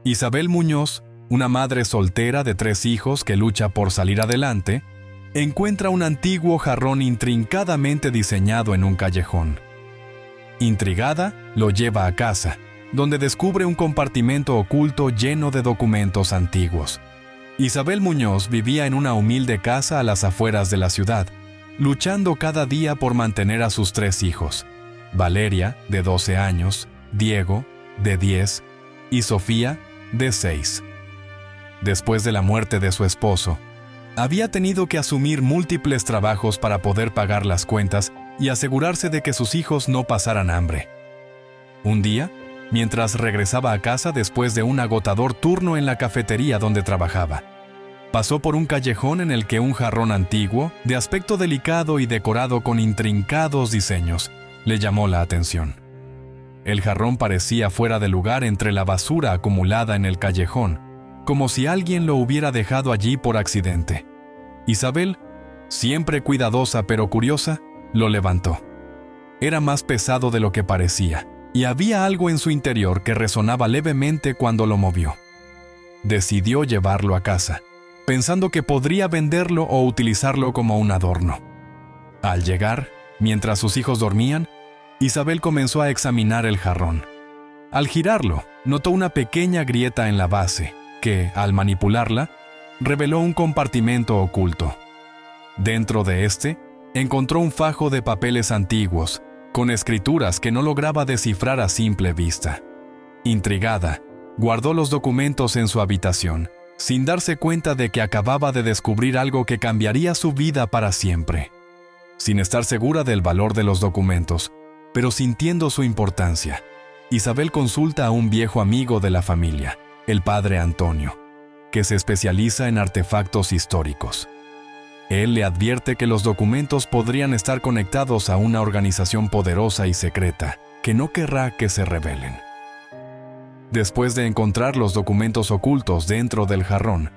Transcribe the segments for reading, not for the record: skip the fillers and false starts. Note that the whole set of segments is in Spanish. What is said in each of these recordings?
Isabel Muñoz, una madre soltera de 3 hijos que lucha por salir adelante, encuentra un antiguo jarrón intrincadamente diseñado en un callejón. Intrigada, lo lleva a casa, donde descubre un compartimento oculto lleno de documentos antiguos. Isabel Muñoz vivía en una humilde casa a las afueras de la ciudad, luchando cada día por mantener a sus 3 hijos: Valeria, de 12 años, Diego, de 10, y Sofía, de 6. Después de la muerte de su esposo, había tenido que asumir múltiples trabajos para poder pagar las cuentas y asegurarse de que sus hijos no pasaran hambre. Un día, mientras regresaba a casa después de un agotador turno en la cafetería donde trabajaba, pasó por un callejón en el que un jarrón antiguo, de aspecto delicado y decorado con intrincados diseños, le llamó la atención. El jarrón parecía fuera de lugar entre la basura acumulada en el callejón, como si alguien lo hubiera dejado allí por accidente. Isabel, siempre cuidadosa pero curiosa, lo levantó. Era más pesado de lo que parecía, y había algo en su interior que resonaba levemente cuando lo movió. Decidió llevarlo a casa, pensando que podría venderlo o utilizarlo como un adorno. Al llegar, mientras sus hijos dormían, Isabel comenzó a examinar el jarrón. Al girarlo, notó una pequeña grieta en la base, que, al manipularla, reveló un compartimento oculto. Dentro de este, encontró un fajo de papeles antiguos, con escrituras que no lograba descifrar a simple vista. Intrigada, guardó los documentos en su habitación, sin darse cuenta de que acababa de descubrir algo que cambiaría su vida para siempre. Sin estar segura del valor de los documentos, pero sintiendo su importancia, Isabel consulta a un viejo amigo de la familia, el padre Antonio, que se especializa en artefactos históricos. Él le advierte que los documentos podrían estar conectados a una organización poderosa y secreta, que no querrá que se revelen. Después de encontrar los documentos ocultos dentro del jarrón,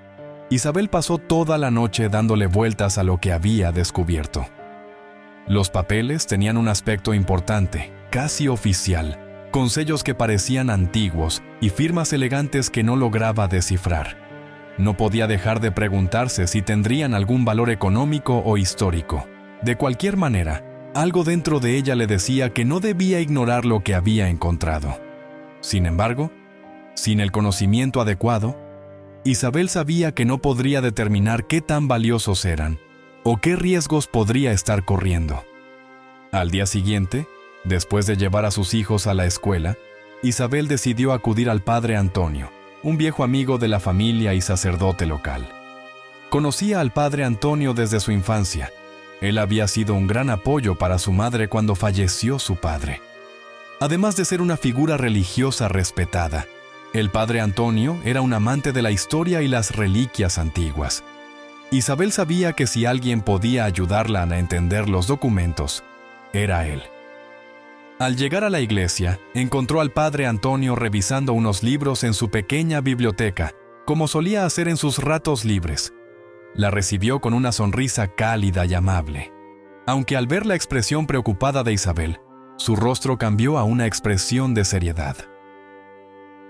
Isabel pasó toda la noche dándole vueltas a lo que había descubierto. Los papeles tenían un aspecto importante, casi oficial, con sellos que parecían antiguos y firmas elegantes que no lograba descifrar. No podía dejar de preguntarse si tendrían algún valor económico o histórico. De cualquier manera, algo dentro de ella le decía que no debía ignorar lo que había encontrado. Sin embargo, sin el conocimiento adecuado, Isabel sabía que no podría determinar qué tan valiosos eran o qué riesgos podría estar corriendo. Al día siguiente, después de llevar a sus hijos a la escuela, Isabel decidió acudir al padre Antonio, un viejo amigo de la familia y sacerdote local. Conocía al padre Antonio desde su infancia. Él había sido un gran apoyo para su madre cuando falleció su padre. Además de ser una figura religiosa respetada, el padre Antonio era un amante de la historia y las reliquias antiguas. Isabel sabía que si alguien podía ayudarla a entender los documentos, era él. Al llegar a la iglesia, encontró al padre Antonio revisando unos libros en su pequeña biblioteca, como solía hacer en sus ratos libres. La recibió con una sonrisa cálida y amable. Aunque al ver la expresión preocupada de Isabel, su rostro cambió a una expresión de seriedad.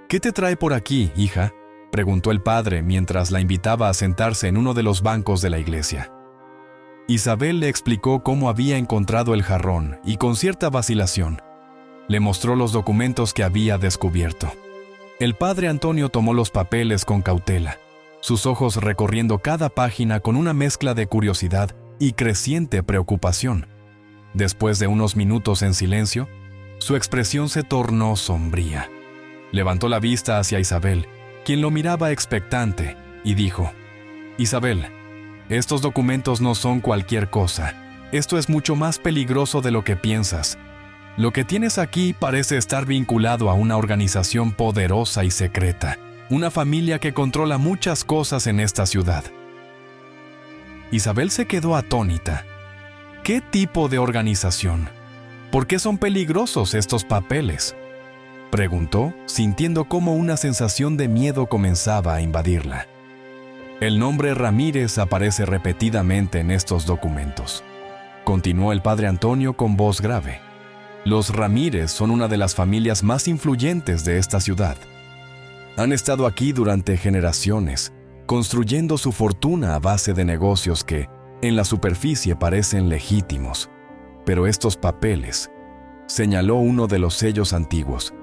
«¿Qué te trae por aquí, hija?», preguntó el padre mientras la invitaba a sentarse en uno de los bancos de la iglesia. Isabel le explicó cómo había encontrado el jarrón y, con cierta vacilación, le mostró los documentos que había descubierto. El padre Antonio tomó los papeles con cautela, sus ojos recorriendo cada página con una mezcla de curiosidad y creciente preocupación. Después de unos minutos en silencio, su expresión se tornó sombría. Levantó la vista hacia Isabel, quien lo miraba expectante, y dijo: «Isabel, estos documentos no son cualquier cosa. Esto es mucho más peligroso de lo que piensas. Lo que tienes aquí parece estar vinculado a una organización poderosa y secreta, una familia que controla muchas cosas en esta ciudad». Isabel se quedó atónita. ¿Qué tipo de organización? ¿Por qué son peligrosos estos papeles?, preguntó, sintiendo cómo una sensación de miedo comenzaba a invadirla. El nombre Ramírez aparece repetidamente en estos documentos, continuó el padre Antonio con voz grave. Los Ramírez son una de las familias más influyentes de esta ciudad. Han estado aquí durante generaciones, construyendo su fortuna a base de negocios que, en la superficie, parecen legítimos. Pero estos papeles, señaló uno de los sellos antiguos,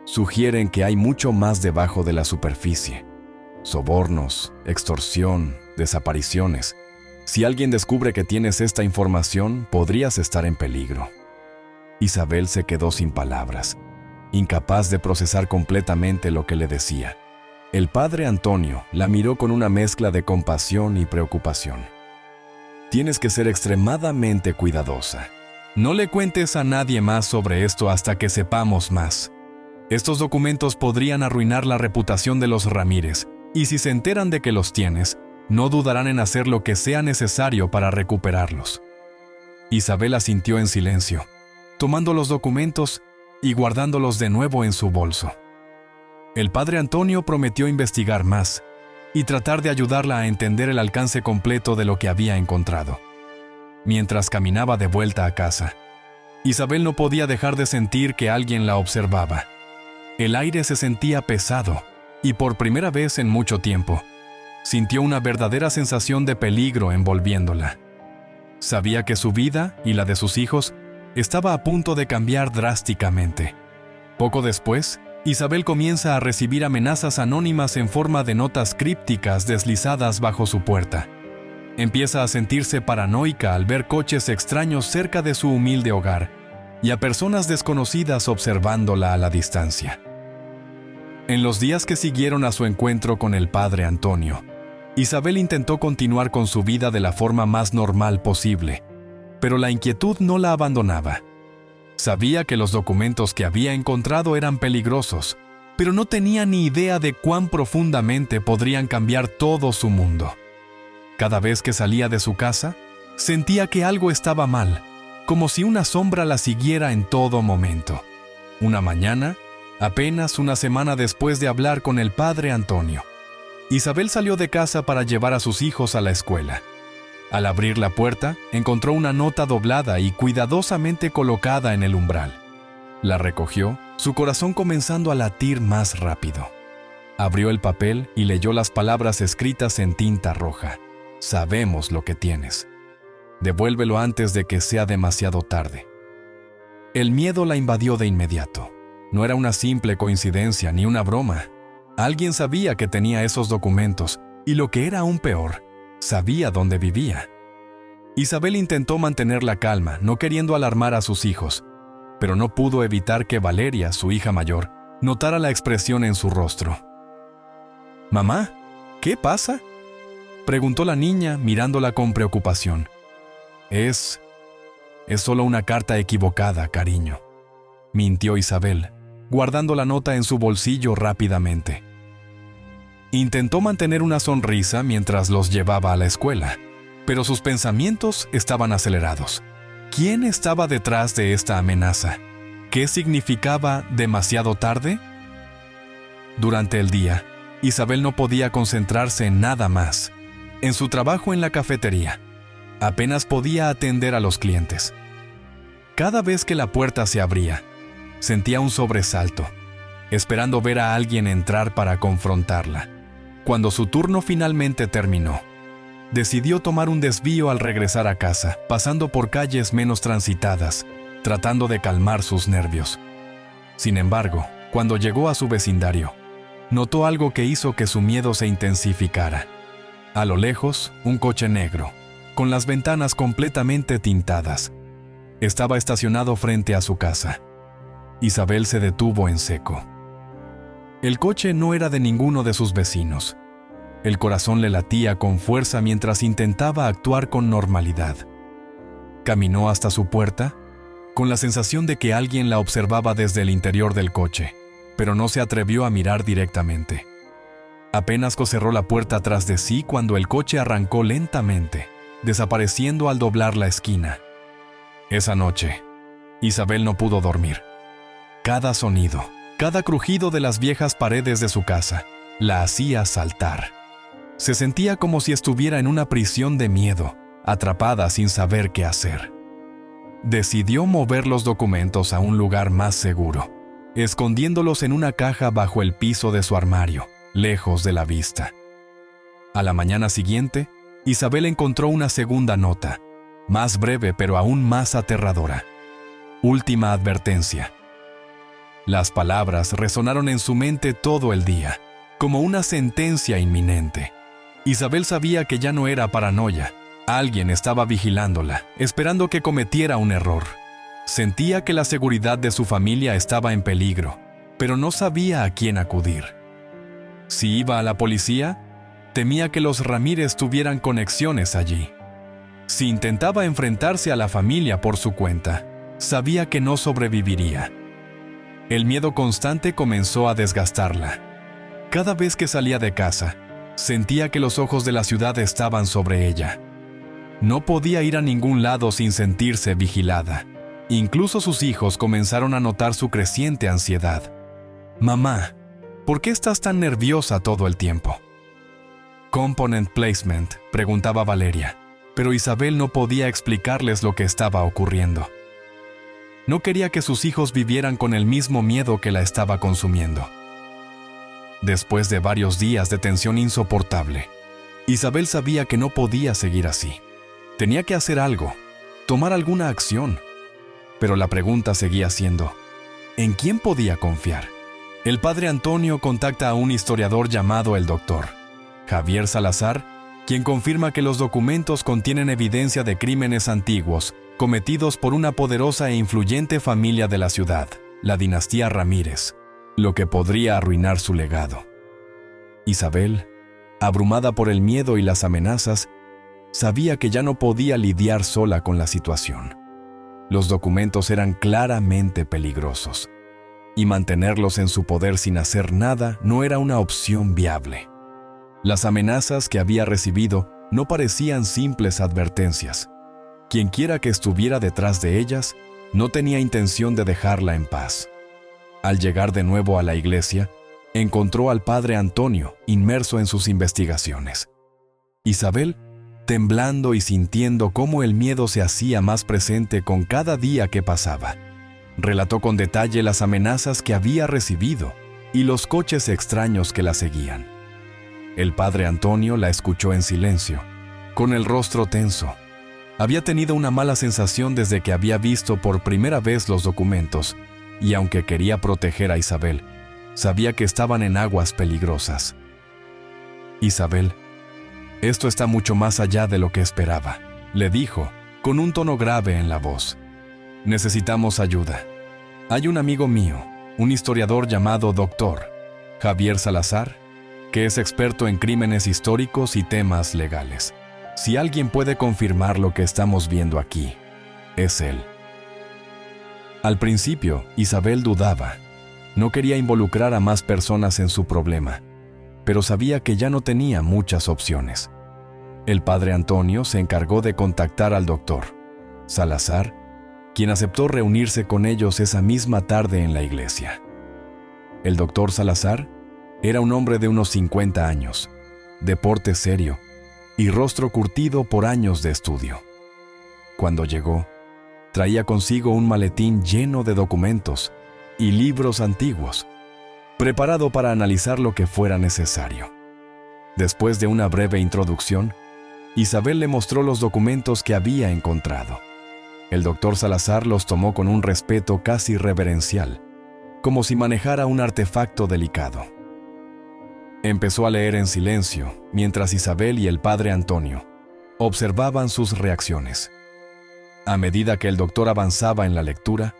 sugieren que hay mucho más debajo de la superficie. Sobornos, extorsión, desapariciones. Si alguien descubre que tienes esta información, podrías estar en peligro. Isabel se quedó sin palabras, incapaz de procesar completamente lo que le decía. El padre Antonio la miró con una mezcla de compasión y preocupación. Tienes que ser extremadamente cuidadosa. No le cuentes a nadie más sobre esto hasta que sepamos más. Estos documentos podrían arruinar la reputación de los Ramírez, y si se enteran de que los tienes, no dudarán en hacer lo que sea necesario para recuperarlos. Isabel asintió en silencio, tomando los documentos y guardándolos de nuevo en su bolso. El padre Antonio prometió investigar más y tratar de ayudarla a entender el alcance completo de lo que había encontrado. Mientras caminaba de vuelta a casa, Isabel no podía dejar de sentir que alguien la observaba. El aire se sentía pesado y por primera vez en mucho tiempo, sintió una verdadera sensación de peligro envolviéndola. Sabía que su vida y la de sus hijos estaba a punto de cambiar drásticamente. Poco después, Isabel comienza a recibir amenazas anónimas en forma de notas crípticas deslizadas bajo su puerta. Empieza a sentirse paranoica al ver coches extraños cerca de su humilde hogar y a personas desconocidas observándola a la distancia. En los días que siguieron a su encuentro con el padre Antonio, Isabel intentó continuar con su vida de la forma más normal posible, pero la inquietud no la abandonaba. Sabía que los documentos que había encontrado eran peligrosos, pero no tenía ni idea de cuán profundamente podrían cambiar todo su mundo. Cada vez que salía de su casa, sentía que algo estaba mal, como si una sombra la siguiera en todo momento. Una mañana, apenas una semana después de hablar con el padre Antonio, Isabel salió de casa para llevar a sus hijos a la escuela. Al abrir la puerta, encontró una nota doblada y cuidadosamente colocada en el umbral. La recogió, su corazón comenzando a latir más rápido. Abrió el papel y leyó las palabras escritas en tinta roja. Sabemos lo que tienes. Devuélvelo antes de que sea demasiado tarde. El miedo la invadió de inmediato. No era una simple coincidencia ni una broma. Alguien sabía que tenía esos documentos y, lo que era aún peor, sabía dónde vivía. Isabel intentó mantener la calma, no queriendo alarmar a sus hijos, pero no pudo evitar que Valeria, su hija mayor, notara la expresión en su rostro. «Mamá, ¿qué pasa?», preguntó la niña mirándola con preocupación. Es solo una carta equivocada, cariño», mintió Isabel, guardando la nota en su bolsillo rápidamente. Intentó mantener una sonrisa mientras los llevaba a la escuela, pero sus pensamientos estaban acelerados. ¿Quién estaba detrás de esta amenaza? ¿Qué significaba demasiado tarde? Durante el día, Isabel no podía concentrarse en nada más. En su trabajo en la cafetería, apenas podía atender a los clientes. Cada vez que la puerta se abría, sentía un sobresalto, esperando ver a alguien entrar para confrontarla. Cuando su turno finalmente terminó, decidió tomar un desvío al regresar a casa, pasando por calles menos transitadas, tratando de calmar sus nervios. Sin embargo, cuando llegó a su vecindario, notó algo que hizo que su miedo se intensificara. A lo lejos, un coche negro, con las ventanas completamente tintadas, estaba estacionado frente a su casa. Isabel se detuvo en seco. El coche no era de ninguno de sus vecinos. El corazón le latía con fuerza mientras intentaba actuar con normalidad. Caminó hasta su puerta, con la sensación de que alguien la observaba desde el interior del coche, pero no se atrevió a mirar directamente. Apenas cerró la puerta tras de sí cuando el coche arrancó lentamente, desapareciendo al doblar la esquina. Esa noche, Isabel no pudo dormir. Cada sonido, cada crujido de las viejas paredes de su casa, la hacía saltar. Se sentía como si estuviera en una prisión de miedo, atrapada sin saber qué hacer. Decidió mover los documentos a un lugar más seguro, escondiéndolos en una caja bajo el piso de su armario, lejos de la vista. A la mañana siguiente, Isabel encontró una segunda nota, más breve pero aún más aterradora. Última advertencia. Las palabras resonaron en su mente todo el día, como una sentencia inminente. Isabel sabía que ya no era paranoia. Alguien estaba vigilándola, esperando que cometiera un error. Sentía que la seguridad de su familia estaba en peligro, pero no sabía a quién acudir. Si iba a la policía, temía que los Ramírez tuvieran conexiones allí. Si intentaba enfrentarse a la familia por su cuenta, sabía que no sobreviviría. El miedo constante comenzó a desgastarla. Cada vez que salía de casa, sentía que los ojos de la ciudad estaban sobre ella. No podía ir a ningún lado sin sentirse vigilada. Incluso sus hijos comenzaron a notar su creciente ansiedad. «Mamá, ¿por qué estás tan nerviosa todo el tiempo?» «Component placement», preguntaba Valeria, pero Isabel no podía explicarles lo que estaba ocurriendo. No quería que sus hijos vivieran con el mismo miedo que la estaba consumiendo. Después de varios días de tensión insoportable, Isabel sabía que no podía seguir así. Tenía que hacer algo, tomar alguna acción. Pero la pregunta seguía siendo, ¿en quién podía confiar? El padre Antonio contacta a un historiador llamado el Dr. Javier Salazar, quien confirma que los documentos contienen evidencia de crímenes antiguos cometidos por una poderosa e influyente familia de la ciudad, la dinastía Ramírez, lo que podría arruinar su legado. Isabel, abrumada por el miedo y las amenazas, sabía que ya no podía lidiar sola con la situación. Los documentos eran claramente peligrosos, y mantenerlos en su poder sin hacer nada no era una opción viable. Las amenazas que había recibido no parecían simples advertencias. Quienquiera que estuviera detrás de ellas no tenía intención de dejarla en paz. Al llegar de nuevo a la iglesia, encontró al padre Antonio inmerso en sus investigaciones. Isabel, temblando y sintiendo cómo el miedo se hacía más presente con cada día que pasaba, relató con detalle las amenazas que había recibido y los coches extraños que la seguían. El padre Antonio la escuchó en silencio, con el rostro tenso. Había tenido una mala sensación desde que había visto por primera vez los documentos, y aunque quería proteger a Isabel, sabía que estaban en aguas peligrosas. «Isabel, esto está mucho más allá de lo que esperaba», le dijo, con un tono grave en la voz. «Necesitamos ayuda. Hay un amigo mío, un historiador llamado Dr. Javier Salazar, que es experto en crímenes históricos y temas legales. Si alguien puede confirmar lo que estamos viendo aquí, es él». Al principio, Isabel dudaba. No quería involucrar a más personas en su problema, pero sabía que ya no tenía muchas opciones. El padre Antonio se encargó de contactar al doctor Salazar, quien aceptó reunirse con ellos esa misma tarde en la iglesia. El doctor Salazar era un hombre de unos 50 años, de porte serio y rostro curtido por años de estudio. Cuando llegó, traía consigo un maletín lleno de documentos y libros antiguos, preparado para analizar lo que fuera necesario. Después de una breve introducción, Isabel le mostró los documentos que había encontrado. El doctor Salazar los tomó con un respeto casi reverencial, como si manejara un artefacto delicado. Empezó a leer en silencio, mientras Isabel y el padre Antonio observaban sus reacciones. A medida que el doctor avanzaba en la lectura,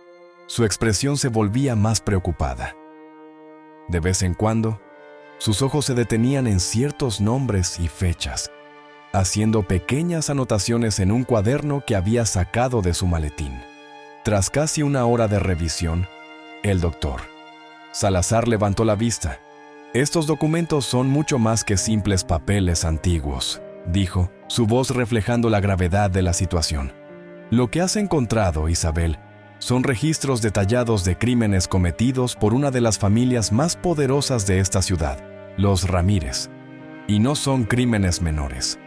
su expresión se volvía más preocupada. De vez en cuando, sus ojos se detenían en ciertos nombres y fechas, haciendo pequeñas anotaciones en un cuaderno que había sacado de su maletín. Tras casi una hora de revisión, el doctor Salazar levantó la vista. «Estos documentos son mucho más que simples papeles antiguos», dijo, su voz reflejando la gravedad de la situación. «Lo que has encontrado, Isabel, son registros detallados de crímenes cometidos por una de las familias más poderosas de esta ciudad, los Ramírez. Y no son crímenes menores.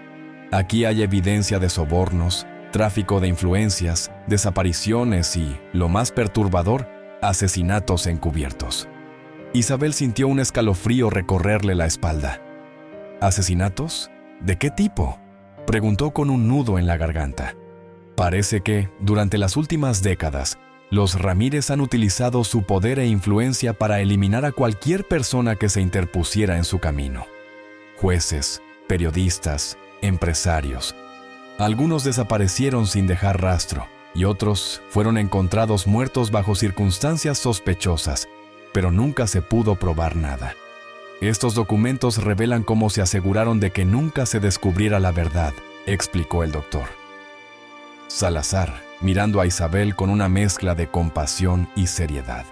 Aquí hay evidencia de sobornos, tráfico de influencias, desapariciones y, lo más perturbador, Asesinatos encubiertos. Isabel sintió un escalofrío recorrerle la espalda. ¿Asesinatos? ¿De qué tipo?, preguntó con un nudo en la garganta. Parece que, durante las últimas décadas, los Ramírez han utilizado su poder e influencia para eliminar a cualquier persona que se interpusiera en su camino. Jueces, periodistas, empresarios. Algunos desaparecieron sin dejar rastro y otros fueron encontrados muertos bajo circunstancias sospechosas, pero nunca se pudo probar nada. Estos documentos revelan cómo se aseguraron de que nunca se descubriera la verdad, explicó el doctor. Salazar, mirando a Isabel con una mezcla de compasión y seriedad.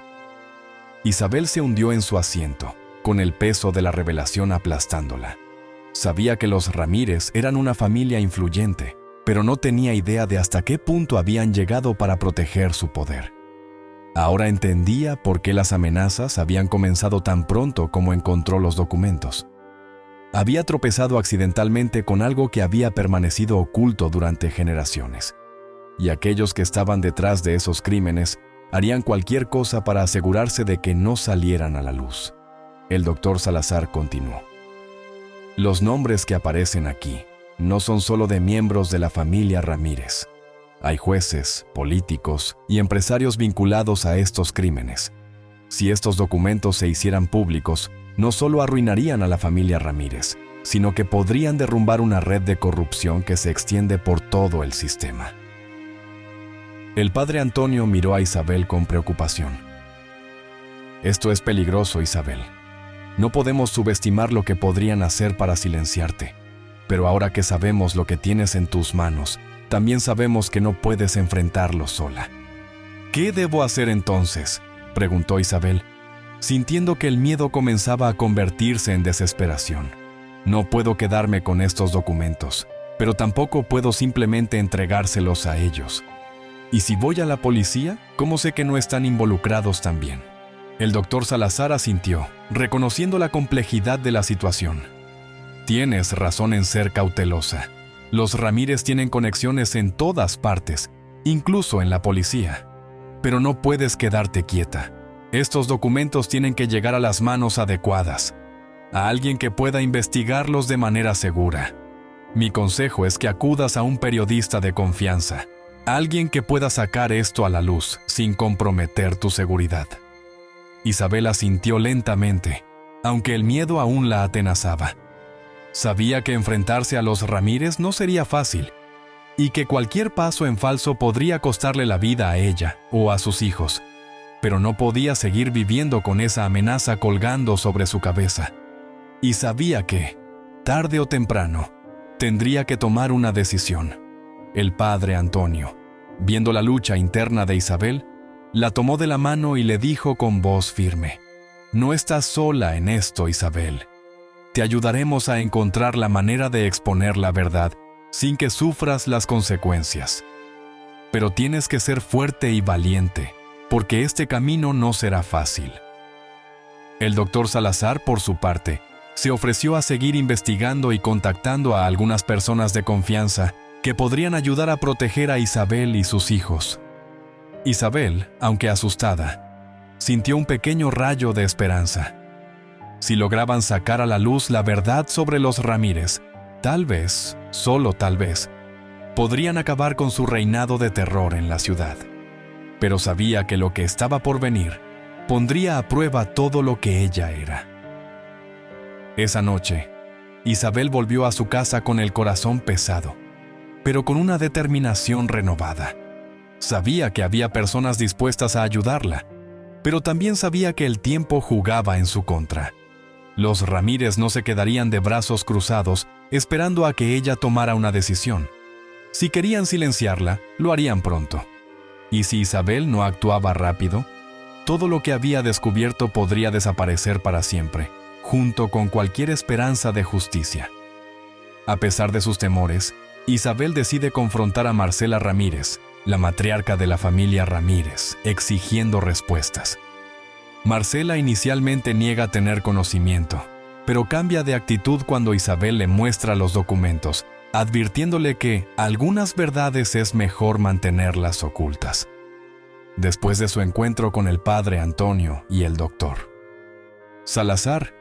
Isabel se hundió en su asiento, con el peso de la revelación aplastándola. Sabía que los Ramírez eran una familia influyente, pero no tenía idea de hasta qué punto habían llegado para proteger su poder. Ahora entendía por qué las amenazas habían comenzado tan pronto como encontró los documentos. Había tropezado accidentalmente con algo que había permanecido oculto durante generaciones. Y aquellos que estaban detrás de esos crímenes harían cualquier cosa para asegurarse de que no salieran a la luz. El doctor Salazar continuó. Los nombres que aparecen aquí no son solo de miembros de la familia Ramírez. Hay jueces, políticos y empresarios vinculados a estos crímenes. Si estos documentos se hicieran públicos, no solo arruinarían a la familia Ramírez, sino que podrían derrumbar una red de corrupción que se extiende por todo el sistema. El padre Antonio miró a Isabel con preocupación. Esto es peligroso, Isabel. No podemos subestimar lo que podrían hacer para silenciarte. Pero ahora que sabemos lo que tienes en tus manos, también sabemos que no puedes enfrentarlo sola. ¿Qué debo hacer entonces?, preguntó Isabel, sintiendo que el miedo comenzaba a convertirse en desesperación. No puedo quedarme con estos documentos, pero tampoco puedo simplemente entregárselos a ellos. ¿Y si voy a la policía? ¿Cómo sé que no están involucrados también? El doctor Salazar asintió, reconociendo la complejidad de la situación. Tienes razón en ser cautelosa. Los Ramírez tienen conexiones en todas partes, incluso en la policía. Pero no puedes quedarte quieta. Estos documentos tienen que llegar a las manos adecuadas, a alguien que pueda investigarlos de manera segura. Mi consejo es que acudas a un periodista de confianza, alguien que pueda sacar esto a la luz sin comprometer tu seguridad. Isabel asintió lentamente, aunque el miedo aún la atenazaba. Sabía que enfrentarse a los Ramírez no sería fácil, y que cualquier paso en falso podría costarle la vida a ella o a sus hijos, pero no podía seguir viviendo con esa amenaza colgando sobre su cabeza. Y sabía que, tarde o temprano, tendría que tomar una decisión. El padre Antonio, viendo la lucha interna de Isabel, la tomó de la mano y le dijo con voz firme: «No estás sola en esto, Isabel. Te ayudaremos a encontrar la manera de exponer la verdad sin que sufras las consecuencias. Pero tienes que ser fuerte y valiente, porque este camino no será fácil». El doctor Salazar, por su parte, se ofreció a seguir investigando y contactando a algunas personas de confianza que podrían ayudar a proteger a Isabel y sus hijos. Isabel, aunque asustada, sintió un pequeño rayo de esperanza. Si lograban sacar a la luz la verdad sobre los Ramírez, tal vez, solo tal vez, podrían acabar con su reinado de terror en la ciudad. Pero sabía que lo que estaba por venir pondría a prueba todo lo que ella era. Esa noche, Isabel volvió a su casa con el corazón pesado, pero con una determinación renovada. Sabía que había personas dispuestas a ayudarla, pero también sabía que el tiempo jugaba en su contra. Los Ramírez no se quedarían de brazos cruzados esperando a que ella tomara una decisión. Si querían silenciarla, lo harían pronto. Y si Isabel no actuaba rápido, todo lo que había descubierto podría desaparecer para siempre, junto con cualquier esperanza de justicia. A pesar de sus temores, Isabel decide confrontar a Marcela Ramírez, la matriarca de la familia Ramírez, exigiendo respuestas. Marcela inicialmente niega tener conocimiento, pero cambia de actitud cuando Isabel le muestra los documentos, advirtiéndole que algunas verdades es mejor mantenerlas ocultas. después de su encuentro con el padre Antonio y el doctor Salazar,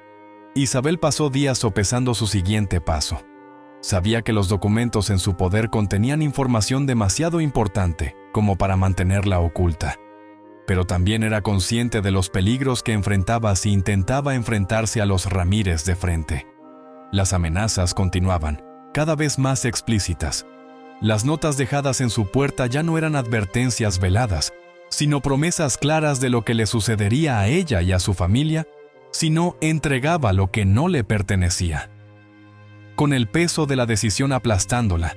Isabel pasó días sopesando su siguiente paso. Sabía que los documentos en su poder contenían información demasiado importante como para mantenerla oculta, pero también era consciente de los peligros que enfrentaba si intentaba enfrentarse a los Ramírez de frente. Las amenazas continuaban, cada vez más explícitas. Las notas dejadas en su puerta ya no eran advertencias veladas, sino promesas claras de lo que le sucedería a ella y a su familia si no entregaba lo que no le pertenecía. Con el peso de la decisión aplastándola,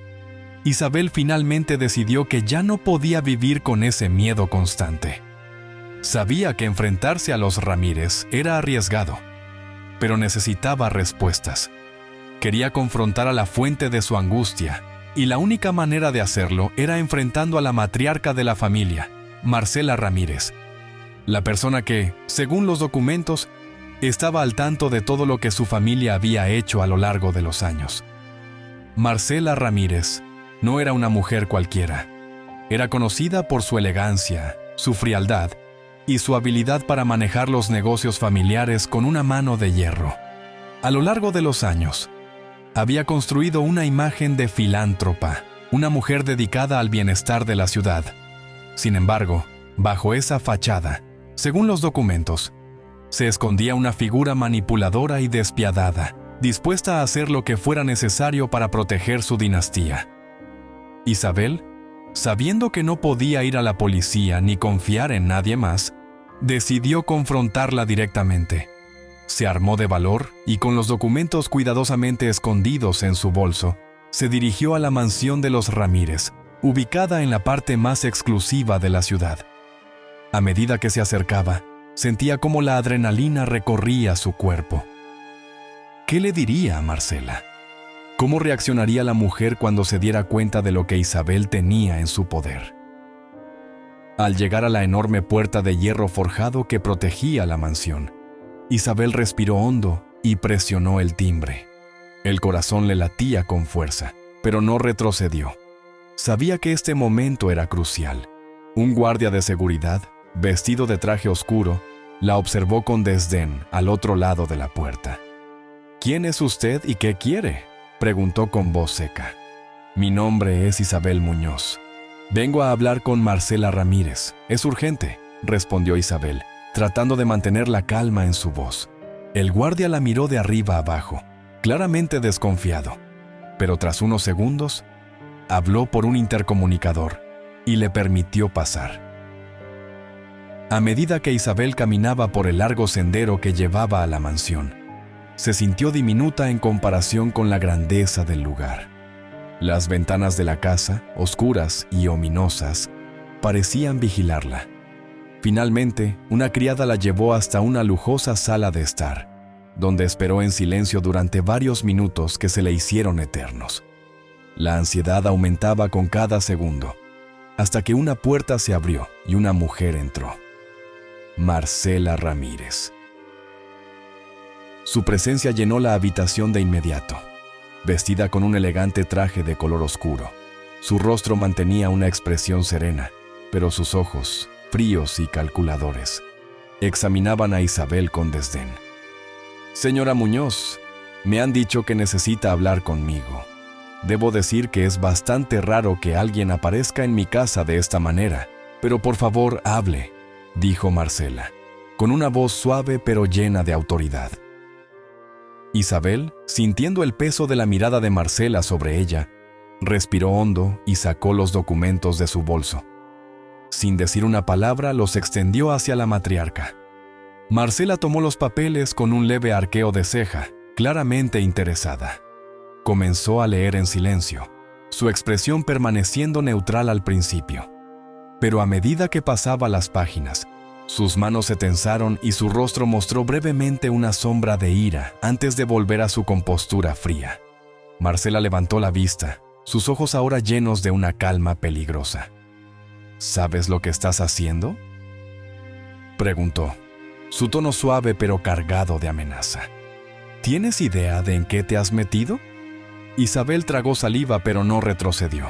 Isabel finalmente decidió que ya no podía vivir con ese miedo constante. Sabía que enfrentarse a los Ramírez era arriesgado, pero necesitaba respuestas. Quería confrontar a la fuente de su angustia, y la única manera de hacerlo era enfrentando a la matriarca de la familia, Marcela Ramírez, la persona que, según los documentos, estaba al tanto de todo lo que su familia había hecho a lo largo de los años. Marcela Ramírez no era una mujer cualquiera. Era conocida por su elegancia, su frialdad y su habilidad para manejar los negocios familiares con una mano de hierro. A lo largo de los años, había construido una imagen de filántropa, una mujer dedicada al bienestar de la ciudad. Sin embargo, bajo esa fachada, según los documentos, se escondía una figura manipuladora y despiadada, dispuesta a hacer lo que fuera necesario para proteger su dinastía. Isabel, sabiendo que no podía ir a la policía ni confiar en nadie más, decidió confrontarla directamente. Se armó de valor y con los documentos cuidadosamente escondidos en su bolso, se dirigió a la mansión de los Ramírez, ubicada en la parte más exclusiva de la ciudad. A medida que se acercaba, sentía cómo la adrenalina recorría su cuerpo. ¿Qué le diría a Marcela? ¿Cómo reaccionaría la mujer cuando se diera cuenta de lo que Isabel tenía en su poder? Al llegar a la enorme puerta de hierro forjado que protegía la mansión, Isabel respiró hondo y presionó el timbre. El corazón le latía con fuerza, pero no retrocedió. Sabía que este momento era crucial. Un guardia de seguridad, vestido de traje oscuro, la observó con desdén al otro lado de la puerta. «¿Quién es usted y qué quiere?», preguntó con voz seca. «Mi nombre es Isabel Muñoz. Vengo a hablar con Marcela Ramírez. Es urgente», respondió Isabel, tratando de mantener la calma en su voz. El guardia la miró de arriba abajo, claramente desconfiado, pero tras unos segundos, habló por un intercomunicador y le permitió pasar. A medida que Isabel caminaba por el largo sendero que llevaba a la mansión, se sintió diminuta en comparación con la grandeza del lugar. Las ventanas de la casa, oscuras y ominosas, parecían vigilarla. Finalmente, una criada la llevó hasta una lujosa sala de estar, donde esperó en silencio durante varios minutos que se le hicieron eternos. La ansiedad aumentaba con cada segundo, hasta que una puerta se abrió y una mujer entró. Marcela Ramírez. Su presencia llenó la habitación de inmediato. Vestida con un elegante traje de color oscuro, su rostro mantenía una expresión serena, pero sus ojos, fríos y calculadores, examinaban a Isabel con desdén. «Señora Muñoz, me han dicho que necesita hablar conmigo. Debo decir que es bastante raro que alguien aparezca en mi casa de esta manera, pero por favor hable», dijo Marcela, con una voz suave pero llena de autoridad. Isabel, sintiendo el peso de la mirada de Marcela sobre ella, respiró hondo y sacó los documentos de su bolso. Sin decir una palabra, los extendió hacia la matriarca. Marcela tomó los papeles con un leve arqueo de ceja, claramente interesada. Comenzó a leer en silencio, su expresión permaneciendo neutral al principio. Pero a medida que pasaba las páginas, sus manos se tensaron y su rostro mostró brevemente una sombra de ira antes de volver a su compostura fría. Marcela levantó la vista, sus ojos ahora llenos de una calma peligrosa. «¿Sabes lo que estás haciendo?», preguntó, su tono suave pero cargado de amenaza. «¿Tienes idea de en qué te has metido?». Isabel tragó saliva pero no retrocedió.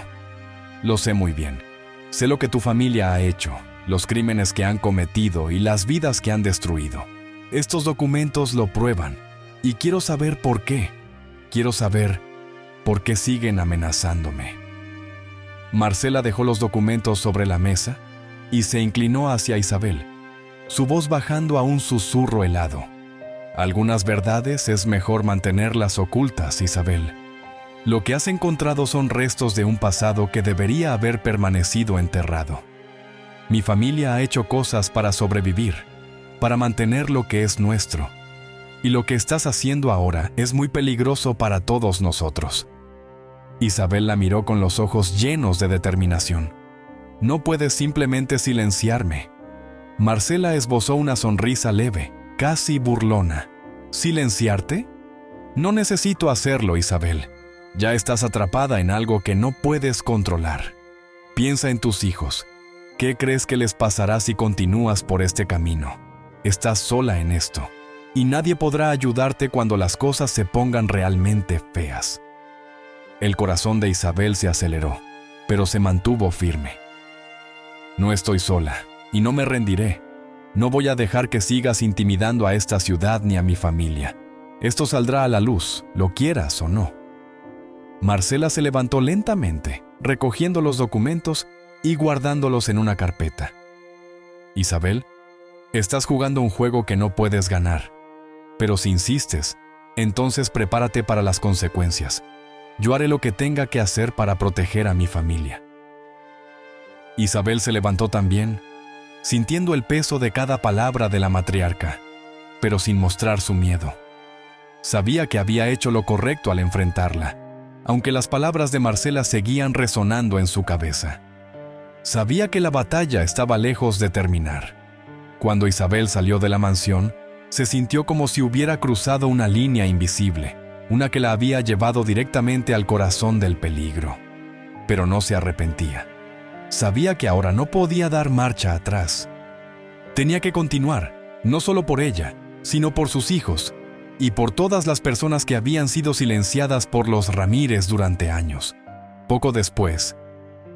«Lo sé muy bien. Sé lo que tu familia ha hecho, los crímenes que han cometido y las vidas que han destruido. Estos documentos lo prueban, y quiero saber por qué. Quiero saber por qué siguen amenazándome. Marcela dejó los documentos sobre la mesa y se inclinó hacia Isabel, su voz bajando a un susurro helado. Algunas verdades es mejor mantenerlas ocultas, Isabel. Lo que has encontrado son restos de un pasado que debería haber permanecido enterrado. Mi familia ha hecho cosas para sobrevivir, para mantener lo que es nuestro. Y lo que estás haciendo ahora es muy peligroso para todos nosotros. Isabel la miró con los ojos llenos de determinación. No puedes simplemente silenciarme. Marcela esbozó una sonrisa leve, casi burlona. ¿Silenciarte? No necesito hacerlo, Isabel. Ya estás atrapada en algo que no puedes controlar. Piensa en tus hijos. ¿Qué crees que les pasará si continúas por este camino? Estás sola en esto, y nadie podrá ayudarte cuando las cosas se pongan realmente feas. El corazón de Isabel se aceleró, pero se mantuvo firme. No estoy sola, y no me rendiré. No voy a dejar que sigas intimidando a esta ciudad ni a mi familia. Esto saldrá a la luz, lo quieras o no. Marcela se levantó lentamente, recogiendo los documentos y guardándolos en una carpeta. Isabel, estás jugando un juego que no puedes ganar. Pero si insistes, entonces prepárate para las consecuencias. Yo haré lo que tenga que hacer para proteger a mi familia. Isabel se levantó también, sintiendo el peso de cada palabra de la matriarca, pero sin mostrar su miedo. Sabía que había hecho lo correcto al enfrentarla, aunque las palabras de Marcela seguían resonando en su cabeza. Sabía que la batalla estaba lejos de terminar. Cuando Isabel salió de la mansión, se sintió como si hubiera cruzado una línea invisible, una que la había llevado directamente al corazón del peligro. Pero no se arrepentía. Sabía que ahora no podía dar marcha atrás. Tenía que continuar, no solo por ella, sino por sus hijos, y por todas las personas que habían sido silenciadas por los Ramírez durante años. Poco después,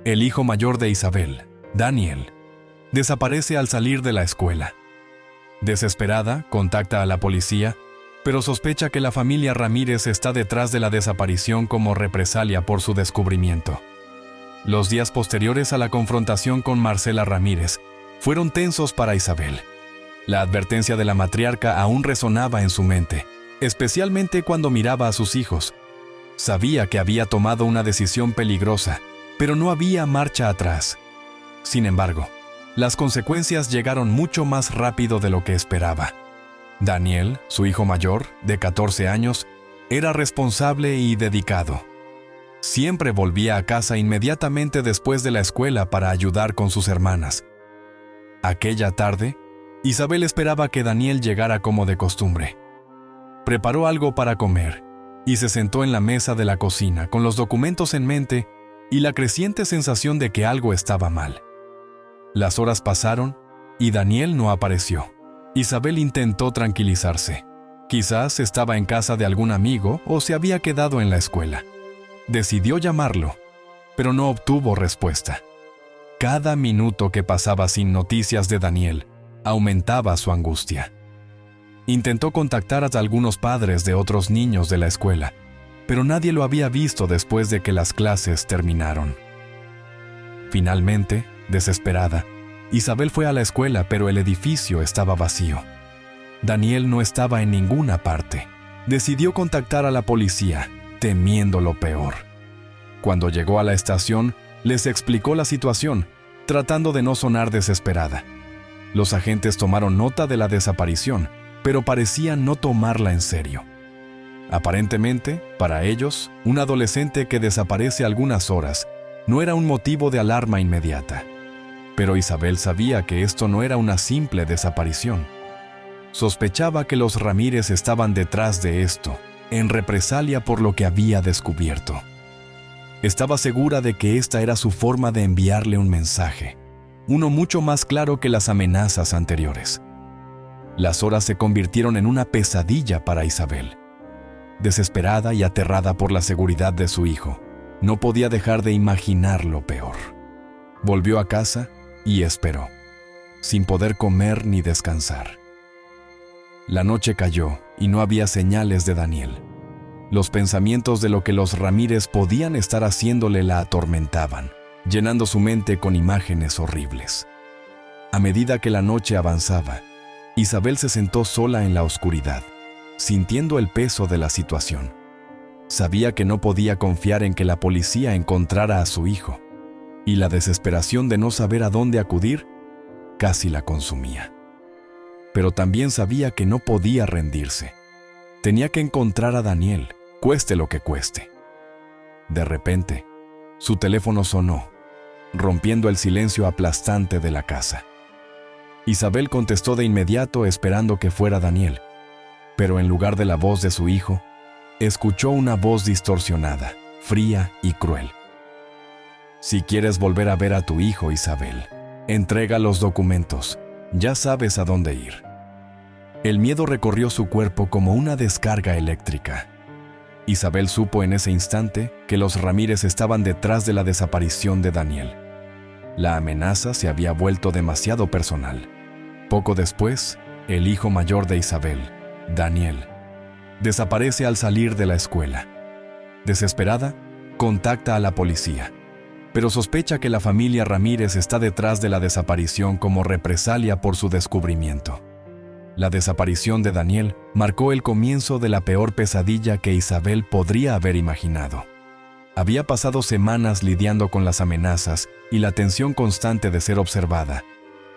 el hijo mayor de Isabel, Daniel, desaparece al salir de la escuela. Desesperada, contacta a la policía, pero sospecha que la familia Ramírez está detrás de la desaparición como represalia por su descubrimiento. Los días posteriores a la confrontación con Marcela Ramírez fueron tensos para Isabel. La advertencia de la matriarca aún resonaba en su mente, especialmente cuando miraba a sus hijos. Sabía que había tomado una decisión peligrosa, pero no había marcha atrás. Sin embargo, las consecuencias llegaron mucho más rápido de lo que esperaba. Daniel, su hijo mayor, de 14 años, era responsable y dedicado. Siempre volvía a casa inmediatamente después de la escuela para ayudar con sus hermanas. Aquella tarde, Isabel esperaba que Daniel llegara como de costumbre. Preparó algo para comer y se sentó en la mesa de la cocina con los documentos en mente y la creciente sensación de que algo estaba mal. Las horas pasaron y Daniel no apareció. Isabel intentó tranquilizarse. Quizás estaba en casa de algún amigo o se había quedado en la escuela. Decidió llamarlo, pero no obtuvo respuesta. Cada minuto que pasaba sin noticias de Daniel aumentaba su angustia. Intentó contactar a algunos padres de otros niños de la escuela, pero nadie lo había visto después de que las clases terminaron. Finalmente, desesperada, Isabel fue a la escuela, pero el edificio estaba vacío. Daniel no estaba en ninguna parte. Decidió contactar a la policía, temiendo lo peor. Cuando llegó a la estación, les explicó la situación, tratando de no sonar desesperada. Los agentes tomaron nota de la desaparición, pero parecían no tomarla en serio. Aparentemente, para ellos, un adolescente que desaparece algunas horas no era un motivo de alarma inmediata. Pero Isabel sabía que esto no era una simple desaparición. Sospechaba que los Ramírez estaban detrás de esto, en represalia por lo que había descubierto. Estaba segura de que esta era su forma de enviarle un mensaje, uno mucho más claro que las amenazas anteriores. Las horas se convirtieron en una pesadilla para Isabel. Desesperada y aterrada por la seguridad de su hijo, no podía dejar de imaginar lo peor. Volvió a casa y esperó. sin poder comer ni descansar. La noche cayó y no había señales de Daniel. Los pensamientos de lo que los Ramírez podían estar haciéndole la atormentaban, llenando su mente con imágenes horribles. A medida que la noche avanzaba, Isabel se sentó sola en la oscuridad, sintiendo el peso de la situación. Sabía que no podía confiar en que la policía encontrara a su hijo, y la desesperación de no saber a dónde acudir casi la consumía. Pero también sabía que no podía rendirse. Tenía que encontrar a Daniel, cueste lo que cueste. De repente, su teléfono sonó, rompiendo el silencio aplastante de la casa. Isabel contestó de inmediato esperando que fuera Daniel, pero en lugar de la voz de su hijo, escuchó una voz distorsionada, fría y cruel. Si quieres volver a ver a tu hijo, Isabel, entrega los documentos, ya sabes a dónde ir. El miedo recorrió su cuerpo como una descarga eléctrica. Isabel supo en ese instante que los Ramírez estaban detrás de la desaparición de Daniel. La amenaza se había vuelto demasiado personal. Poco después, el hijo mayor de Isabel, Daniel, desaparece al salir de la escuela. Desesperada, contacta a la policía, pero sospecha que la familia Ramírez está detrás de la desaparición como represalia por su descubrimiento. La desaparición de Daniel marcó el comienzo de la peor pesadilla que Isabel podría haber imaginado. Había pasado semanas lidiando con las amenazas y la tensión constante de ser observada,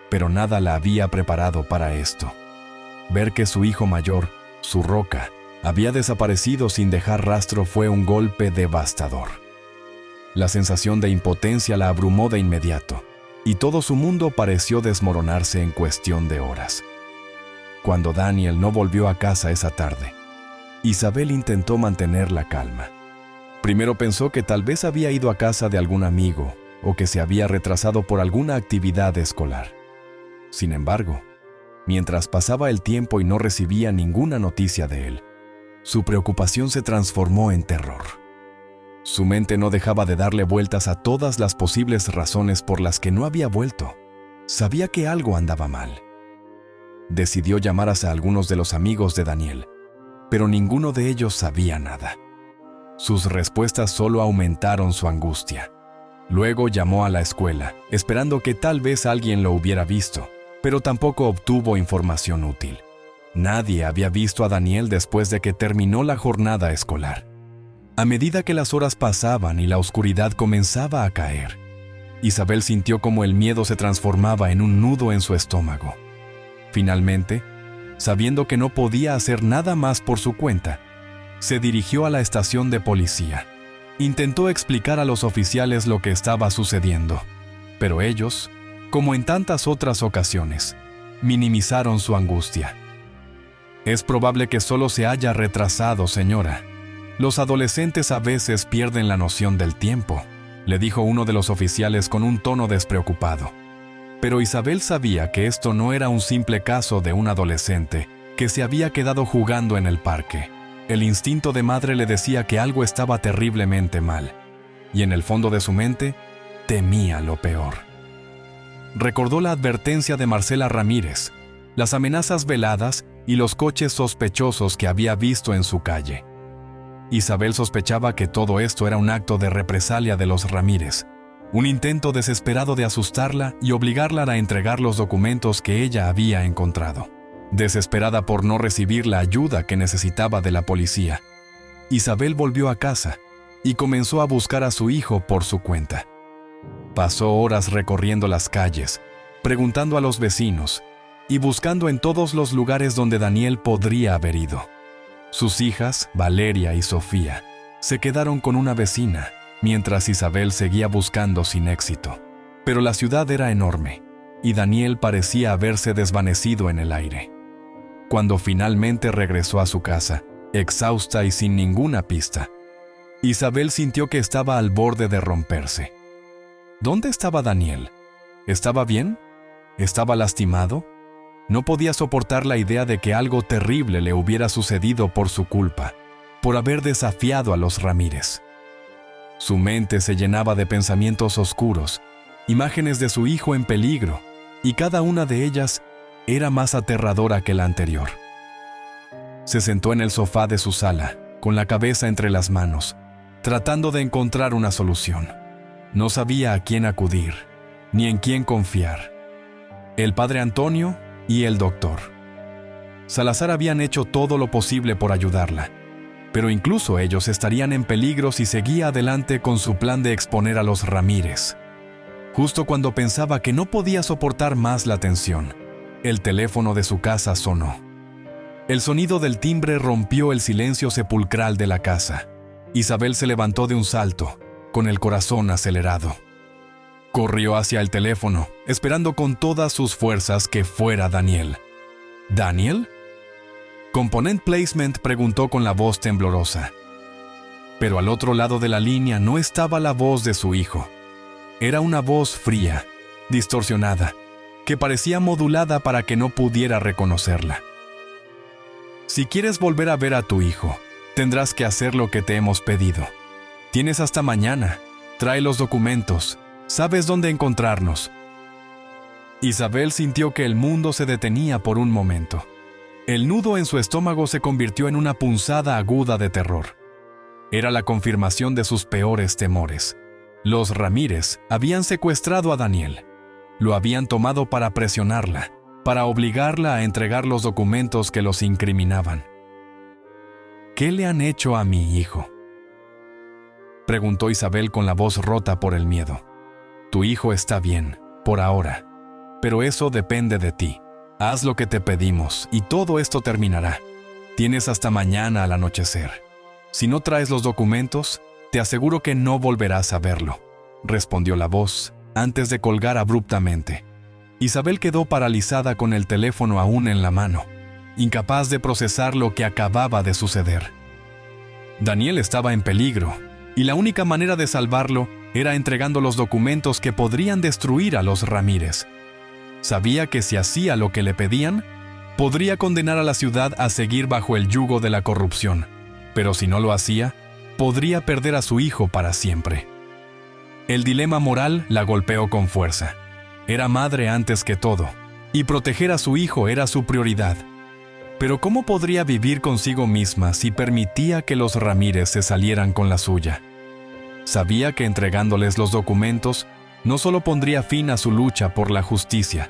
pero nada la había preparado para esto. Ver que su hijo mayor, su roca, había desaparecido sin dejar rastro fue un golpe devastador. La sensación de impotencia la abrumó de inmediato, y todo su mundo pareció desmoronarse en cuestión de horas. Cuando Daniel no volvió a casa esa tarde, Isabel intentó mantener la calma. Primero pensó que tal vez había ido a casa de algún amigo o que se había retrasado por alguna actividad escolar. Sin embargo, mientras pasaba el tiempo y no recibía ninguna noticia de él, su preocupación se transformó en terror. Su mente no dejaba de darle vueltas a todas las posibles razones por las que no había vuelto. Sabía que algo andaba mal. Decidió llamar a algunos de los amigos de Daniel, pero ninguno de ellos sabía nada. Sus respuestas solo aumentaron su angustia. Luego llamó a la escuela, esperando que tal vez alguien lo hubiera visto, pero tampoco obtuvo información útil. Nadie había visto a Daniel después de que terminó la jornada escolar. A medida que las horas pasaban y la oscuridad comenzaba a caer, Isabel sintió como el miedo se transformaba en un nudo en su estómago. Finalmente, sabiendo que no podía hacer nada más por su cuenta, se dirigió a la estación de policía. Intentó explicar a los oficiales lo que estaba sucediendo, pero ellos, como en tantas otras ocasiones, minimizaron su angustia. Es probable que solo se haya retrasado, señora. Los adolescentes a veces pierden la noción del tiempo, le dijo uno de los oficiales con un tono despreocupado. Pero Isabel sabía que esto no era un simple caso de un adolescente que se había quedado jugando en el parque. El instinto de madre le decía que algo estaba terriblemente mal, y en el fondo de su mente, temía lo peor. Recordó la advertencia de Marcela Ramírez, las amenazas veladas y los coches sospechosos que había visto en su calle. Isabel sospechaba que todo esto era un acto de represalia de los Ramírez, un intento desesperado de asustarla y obligarla a entregar los documentos que ella había encontrado. Desesperada por no recibir la ayuda que necesitaba de la policía, Isabel volvió a casa y comenzó a buscar a su hijo por su cuenta. Pasó horas recorriendo las calles, preguntando a los vecinos y buscando en todos los lugares donde Daniel podría haber ido. Sus hijas, Valeria y Sofía, se quedaron con una vecina, mientras Isabel seguía buscando sin éxito. Pero la ciudad era enorme, y Daniel parecía haberse desvanecido en el aire. Cuando finalmente regresó a su casa, exhausta y sin ninguna pista, Isabel sintió que estaba al borde de romperse. ¿Dónde estaba Daniel? ¿Estaba bien? ¿Estaba lastimado? No podía soportar la idea de que algo terrible le hubiera sucedido por su culpa, por haber desafiado a los Ramírez. Su mente se llenaba de pensamientos oscuros, imágenes de su hijo en peligro y cada una de ellas era más aterradora que la anterior. Se sentó en el sofá de su sala, con la cabeza entre las manos, tratando de encontrar una solución. No sabía a quién acudir, ni en quién confiar. El padre Antonio y el doctor. Salazar habían hecho todo lo posible por ayudarla, pero incluso ellos estarían en peligro si seguía adelante con su plan de exponer a los Ramírez. Justo cuando pensaba que no podía soportar más la tensión, el teléfono de su casa sonó. El sonido del timbre rompió el silencio sepulcral de la casa. Isabel se levantó de un salto, con el corazón acelerado. Corrió hacia el teléfono, esperando con todas sus fuerzas que fuera Daniel. ¿Daniel? Component Placement preguntó con la voz temblorosa. Pero al otro lado de la línea no estaba la voz de su hijo. Era una voz fría, distorsionada, que parecía modulada para que no pudiera reconocerla. Si quieres volver a ver a tu hijo, tendrás que hacer lo que te hemos pedido. Tienes hasta mañana. Trae los documentos. Sabes dónde encontrarnos. Isabel sintió que el mundo se detenía por un momento. El nudo en su estómago se convirtió en una punzada aguda de terror. Era la confirmación de sus peores temores. Los Ramírez habían secuestrado a Daniel. Lo habían tomado para presionarla, para obligarla a entregar los documentos que los incriminaban. ¿Qué le han hecho a mi hijo?, preguntó Isabel con la voz rota por el miedo. Tu hijo está bien, por ahora, pero eso depende de ti. Haz lo que te pedimos y todo esto terminará. Tienes hasta mañana al anochecer. Si no traes los documentos, te aseguro que no volverás a verlo, respondió la voz, antes de colgar abruptamente. Isabel quedó paralizada con el teléfono aún en la mano, incapaz de procesar lo que acababa de suceder. Daniel estaba en peligro, y la única manera de salvarlo era entregando los documentos que podrían destruir a los Ramírez. Sabía que si hacía lo que le pedían, podría condenar a la ciudad a seguir bajo el yugo de la corrupción, pero si no lo hacía, podría perder a su hijo para siempre. El dilema moral la golpeó con fuerza. Era madre antes que todo, y proteger a su hijo era su prioridad. Pero ¿cómo podría vivir consigo misma si permitía que los Ramírez se salieran con la suya? Sabía que entregándoles los documentos no solo pondría fin a su lucha por la justicia,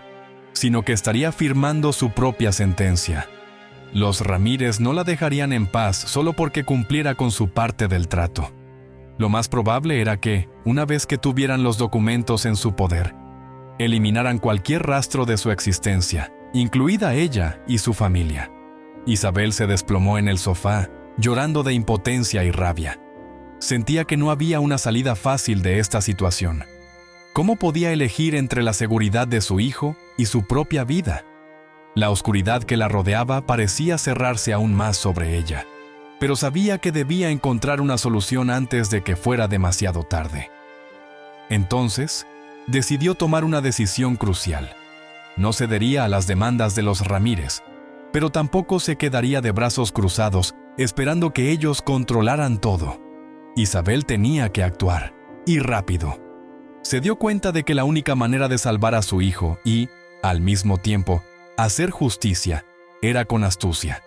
sino que estaría firmando su propia sentencia. Los Ramírez no la dejarían en paz solo porque cumpliera con su parte del trato. Lo más probable era que, una vez que tuvieran los documentos en su poder, eliminaran cualquier rastro de su existencia, incluida ella y su familia. Isabel se desplomó en el sofá, llorando de impotencia y rabia. Sentía que no había una salida fácil de esta situación. ¿Cómo podía elegir entre la seguridad de su hijo y su propia vida? La oscuridad que la rodeaba parecía cerrarse aún más sobre ella, pero sabía que debía encontrar una solución antes de que fuera demasiado tarde. Entonces, decidió tomar una decisión crucial. No cedería a las demandas de los Ramírez, pero tampoco se quedaría de brazos cruzados esperando que ellos controlaran todo. Isabel tenía que actuar, y rápido. Se dio cuenta de que la única manera de salvar a su hijo y, al mismo tiempo, hacer justicia, era con astucia.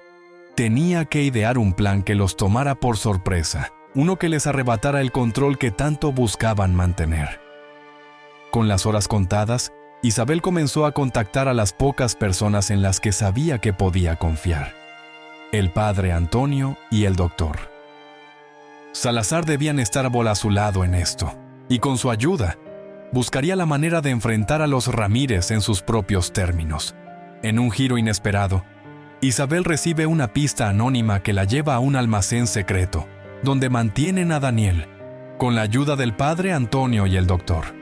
Tenía que idear un plan que los tomara por sorpresa, uno que les arrebatara el control que tanto buscaban mantener. Con las horas contadas, Isabel comenzó a contactar a las pocas personas en las que sabía que podía confiar: el padre Antonio y el doctor. Salazar debían estar a su lado en esto, y con su ayuda, buscaría la manera de enfrentar a los Ramírez en sus propios términos. En un giro inesperado, Isabel recibe una pista anónima que la lleva a un almacén secreto, donde mantienen a Daniel, con la ayuda del padre Antonio y el doctor.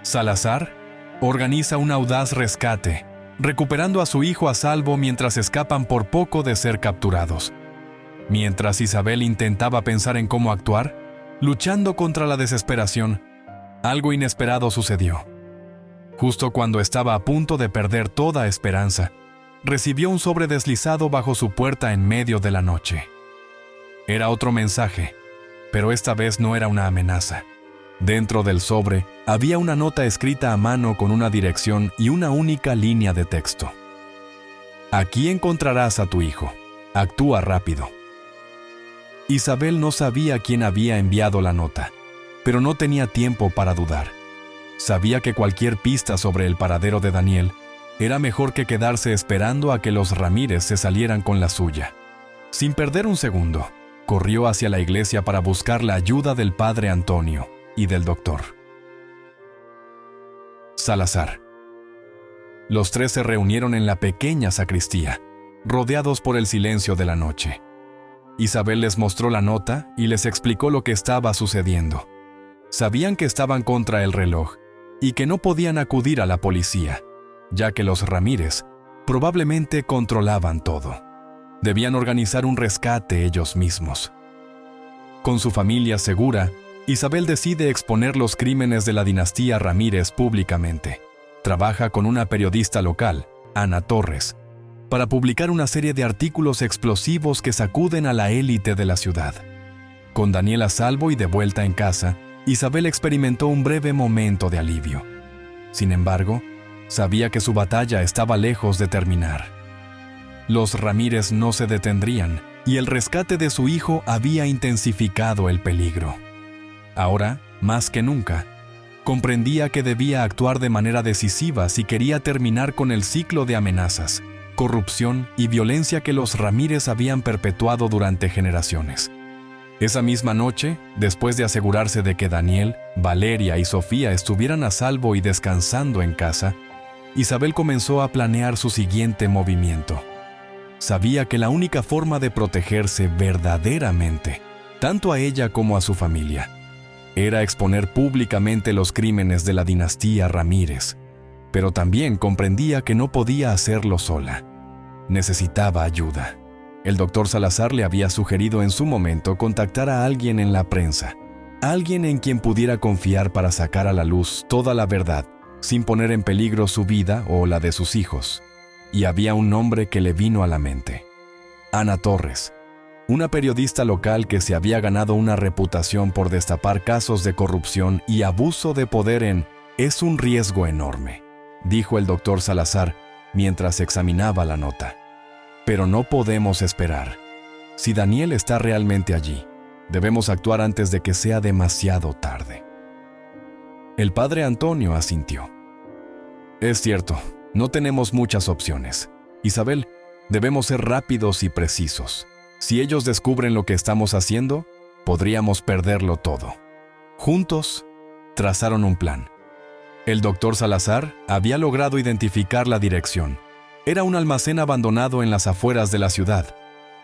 Salazar organiza un audaz rescate, recuperando a su hijo a salvo mientras escapan por poco de ser capturados. Mientras Isabel intentaba pensar en cómo actuar, luchando contra la desesperación, algo inesperado sucedió. Justo cuando estaba a punto de perder toda esperanza, recibió un sobre deslizado bajo su puerta en medio de la noche. Era otro mensaje, pero esta vez no era una amenaza. Dentro del sobre había una nota escrita a mano con una dirección y una única línea de texto. Aquí encontrarás a tu hijo. Actúa rápido. Isabel no sabía quién había enviado la nota, pero no tenía tiempo para dudar. Sabía que cualquier pista sobre el paradero de Daniel era mejor que quedarse esperando a que los Ramírez se salieran con la suya. Sin perder un segundo, corrió hacia la iglesia para buscar la ayuda del padre Antonio y del doctor Salazar. Los tres se reunieron en la pequeña sacristía, rodeados por el silencio de la noche. Isabel les mostró la nota y les explicó lo que estaba sucediendo. Sabían que estaban contra el reloj y que no podían acudir a la policía, ya que los Ramírez probablemente controlaban todo. Debían organizar un rescate ellos mismos. Con su familia segura, Isabel decide exponer los crímenes de la dinastía Ramírez públicamente. Trabaja con una periodista local, Ana Torres, para publicar una serie de artículos explosivos que sacuden a la élite de la ciudad. Con Daniel a salvo y de vuelta en casa, Isabel experimentó un breve momento de alivio. Sin embargo, sabía que su batalla estaba lejos de terminar. Los Ramírez no se detendrían y el rescate de su hijo había intensificado el peligro. Ahora, más que nunca, comprendía que debía actuar de manera decisiva si quería terminar con el ciclo de amenazas, corrupción y violencia que los Ramírez habían perpetuado durante generaciones. Esa misma noche, después de asegurarse de que Daniel, Valeria y Sofía estuvieran a salvo y descansando en casa, Isabel comenzó a planear su siguiente movimiento. Sabía que la única forma de protegerse verdaderamente, tanto a ella como a su familia, era exponer públicamente los crímenes de la dinastía Ramírez, pero también comprendía que no podía hacerlo sola. Necesitaba ayuda. El doctor Salazar le había sugerido en su momento contactar a alguien en la prensa, alguien en quien pudiera confiar para sacar a la luz toda la verdad, sin poner en peligro su vida o la de sus hijos. Y había un nombre que le vino a la mente: Ana Torres, una periodista local que se había ganado una reputación por destapar casos de corrupción y abuso de poder en «Es un riesgo enorme», dijo el doctor Salazar mientras examinaba la nota. Pero no podemos esperar. Si Daniel está realmente allí, debemos actuar antes de que sea demasiado tarde. El padre Antonio asintió. Es cierto, no tenemos muchas opciones. Isabel, debemos ser rápidos y precisos. Si ellos descubren lo que estamos haciendo, podríamos perderlo todo. Juntos, trazaron un plan. El doctor Salazar había logrado identificar la dirección. Era un almacén abandonado en las afueras de la ciudad,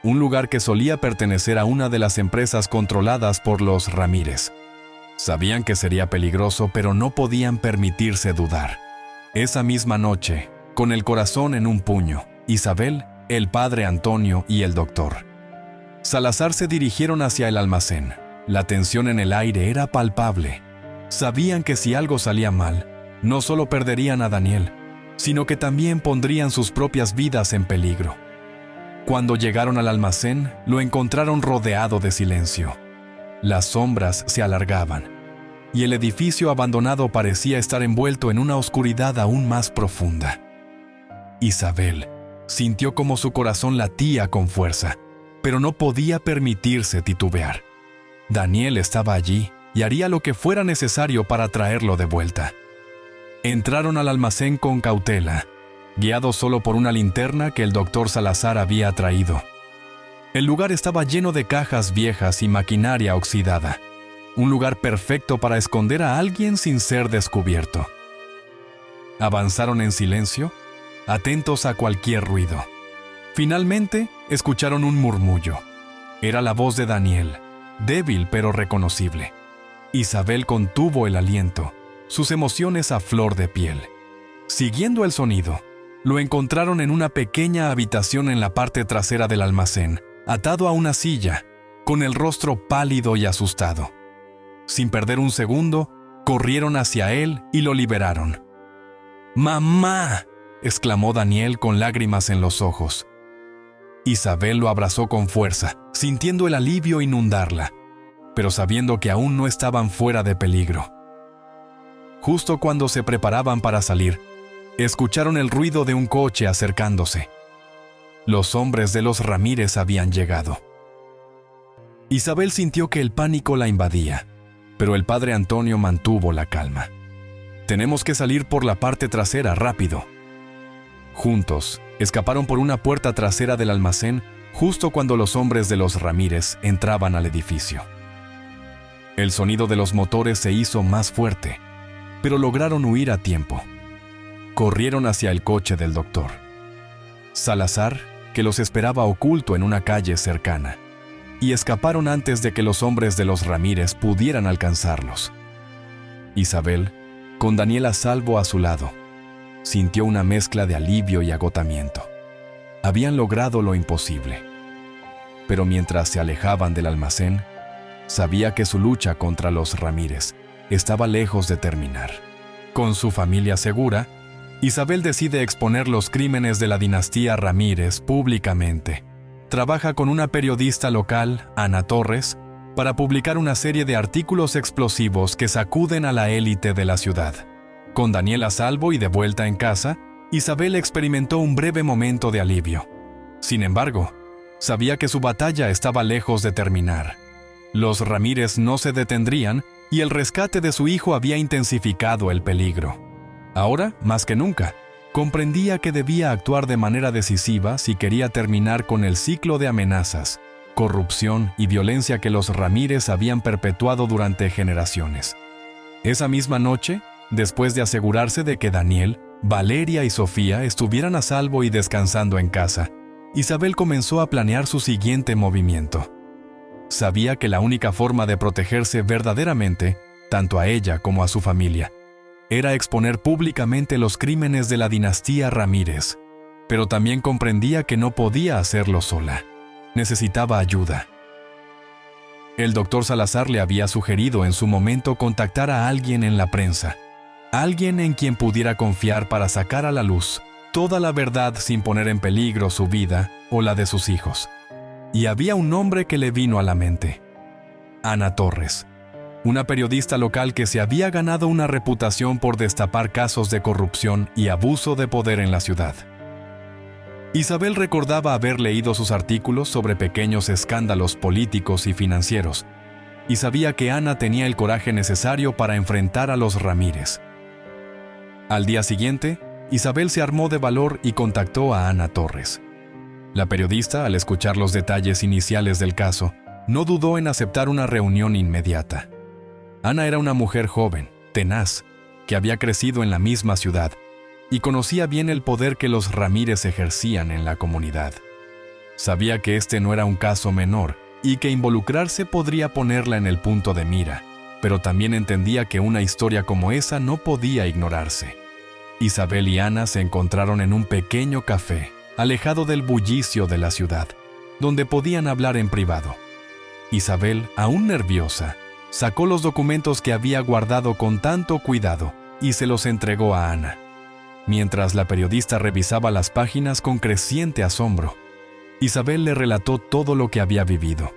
un lugar que solía pertenecer a una de las empresas controladas por los Ramírez. Sabían que sería peligroso, pero no podían permitirse dudar. Esa misma noche, con el corazón en un puño, Isabel, el padre Antonio y el doctor Salazar se dirigieron hacia el almacén. La tensión en el aire era palpable. Sabían que si algo salía mal, no solo perderían a Daniel, sino que también pondrían sus propias vidas en peligro. Cuando llegaron al almacén, lo encontraron rodeado de silencio. Las sombras se alargaban, y el edificio abandonado parecía estar envuelto en una oscuridad aún más profunda. Isabel sintió como su corazón latía con fuerza, pero no podía permitirse titubear. Daniel estaba allí y haría lo que fuera necesario para traerlo de vuelta. Entraron al almacén con cautela, guiados solo por una linterna que el doctor Salazar había traído. El lugar estaba lleno de cajas viejas y maquinaria oxidada, un lugar perfecto para esconder a alguien sin ser descubierto. Avanzaron en silencio, atentos a cualquier ruido. Finalmente, escucharon un murmullo. Era la voz de Daniel, débil pero reconocible. Isabel contuvo el aliento, sus emociones a flor de piel. Siguiendo el sonido, lo encontraron en una pequeña habitación en la parte trasera del almacén, atado a una silla, con el rostro pálido y asustado. Sin perder un segundo, corrieron hacia él y lo liberaron. ¡Mamá!, exclamó Daniel con lágrimas en los ojos. Isabel lo abrazó con fuerza, sintiendo el alivio inundarla. pero sabiendo que aún no estaban fuera de peligro. Justo cuando se preparaban para salir, escucharon el ruido de un coche acercándose. Los hombres de los Ramírez habían llegado. Isabel sintió que el pánico la invadía, pero el padre Antonio mantuvo la calma. «Tenemos que salir por la parte trasera, rápido». Juntos, escaparon por una puerta trasera del almacén justo cuando los hombres de los Ramírez entraban al edificio. El sonido de los motores se hizo más fuerte, pero lograron huir a tiempo. Corrieron hacia el coche del doctor Salazar, que los esperaba oculto en una calle cercana, y escaparon antes de que los hombres de los Ramírez pudieran alcanzarlos. Isabel, con Daniel a salvo a su lado, sintió una mezcla de alivio y agotamiento. Habían logrado lo imposible. Pero mientras se alejaban del almacén, sabía que su lucha contra los Ramírez estaba lejos de terminar. Con su familia segura, Isabel decide exponer los crímenes de la dinastía Ramírez públicamente. Trabaja con una periodista local, Ana Torres, para publicar una serie de artículos explosivos que sacuden a la élite de la ciudad. Con Daniel a salvo y de vuelta en casa, Isabel experimentó un breve momento de alivio. Sin embargo, sabía que su batalla estaba lejos de terminar. Los Ramírez no se detendrían y el rescate de su hijo había intensificado el peligro. Ahora, más que nunca, comprendía que debía actuar de manera decisiva si quería terminar con el ciclo de amenazas, corrupción y violencia que los Ramírez habían perpetuado durante generaciones. Esa misma noche, después de asegurarse de que Daniel, Valeria y Sofía estuvieran a salvo y descansando en casa, Isabel comenzó a planear su siguiente movimiento. Sabía que la única forma de protegerse verdaderamente, tanto a ella como a su familia, era exponer públicamente los crímenes de la dinastía Ramírez, pero también comprendía que no podía hacerlo sola. Necesitaba ayuda. El doctor Salazar le había sugerido en su momento contactar a alguien en la prensa, alguien en quien pudiera confiar para sacar a la luz toda la verdad sin poner en peligro su vida o la de sus hijos. Y había un nombre que le vino a la mente: Ana Torres, una periodista local que se había ganado una reputación por destapar casos de corrupción y abuso de poder en la ciudad. Isabel recordaba haber leído sus artículos sobre pequeños escándalos políticos y financieros, y sabía que Ana tenía el coraje necesario para enfrentar a los Ramírez. Al día siguiente, Isabel se armó de valor y contactó a Ana Torres. La periodista, al escuchar los detalles iniciales del caso, no dudó en aceptar una reunión inmediata. Ana era una mujer joven, tenaz, que había crecido en la misma ciudad y conocía bien el poder que los Ramírez ejercían en la comunidad. Sabía que este no era un caso menor y que involucrarse podría ponerla en el punto de mira, pero también entendía que una historia como esa no podía ignorarse. Isabel y Ana se encontraron en un pequeño café, alejado del bullicio de la ciudad, donde podían hablar en privado. Isabel, aún nerviosa, sacó los documentos que había guardado con tanto cuidado y se los entregó a Ana, mientras la periodista revisaba las páginas con creciente asombro. Isabel le relató todo lo que había vivido,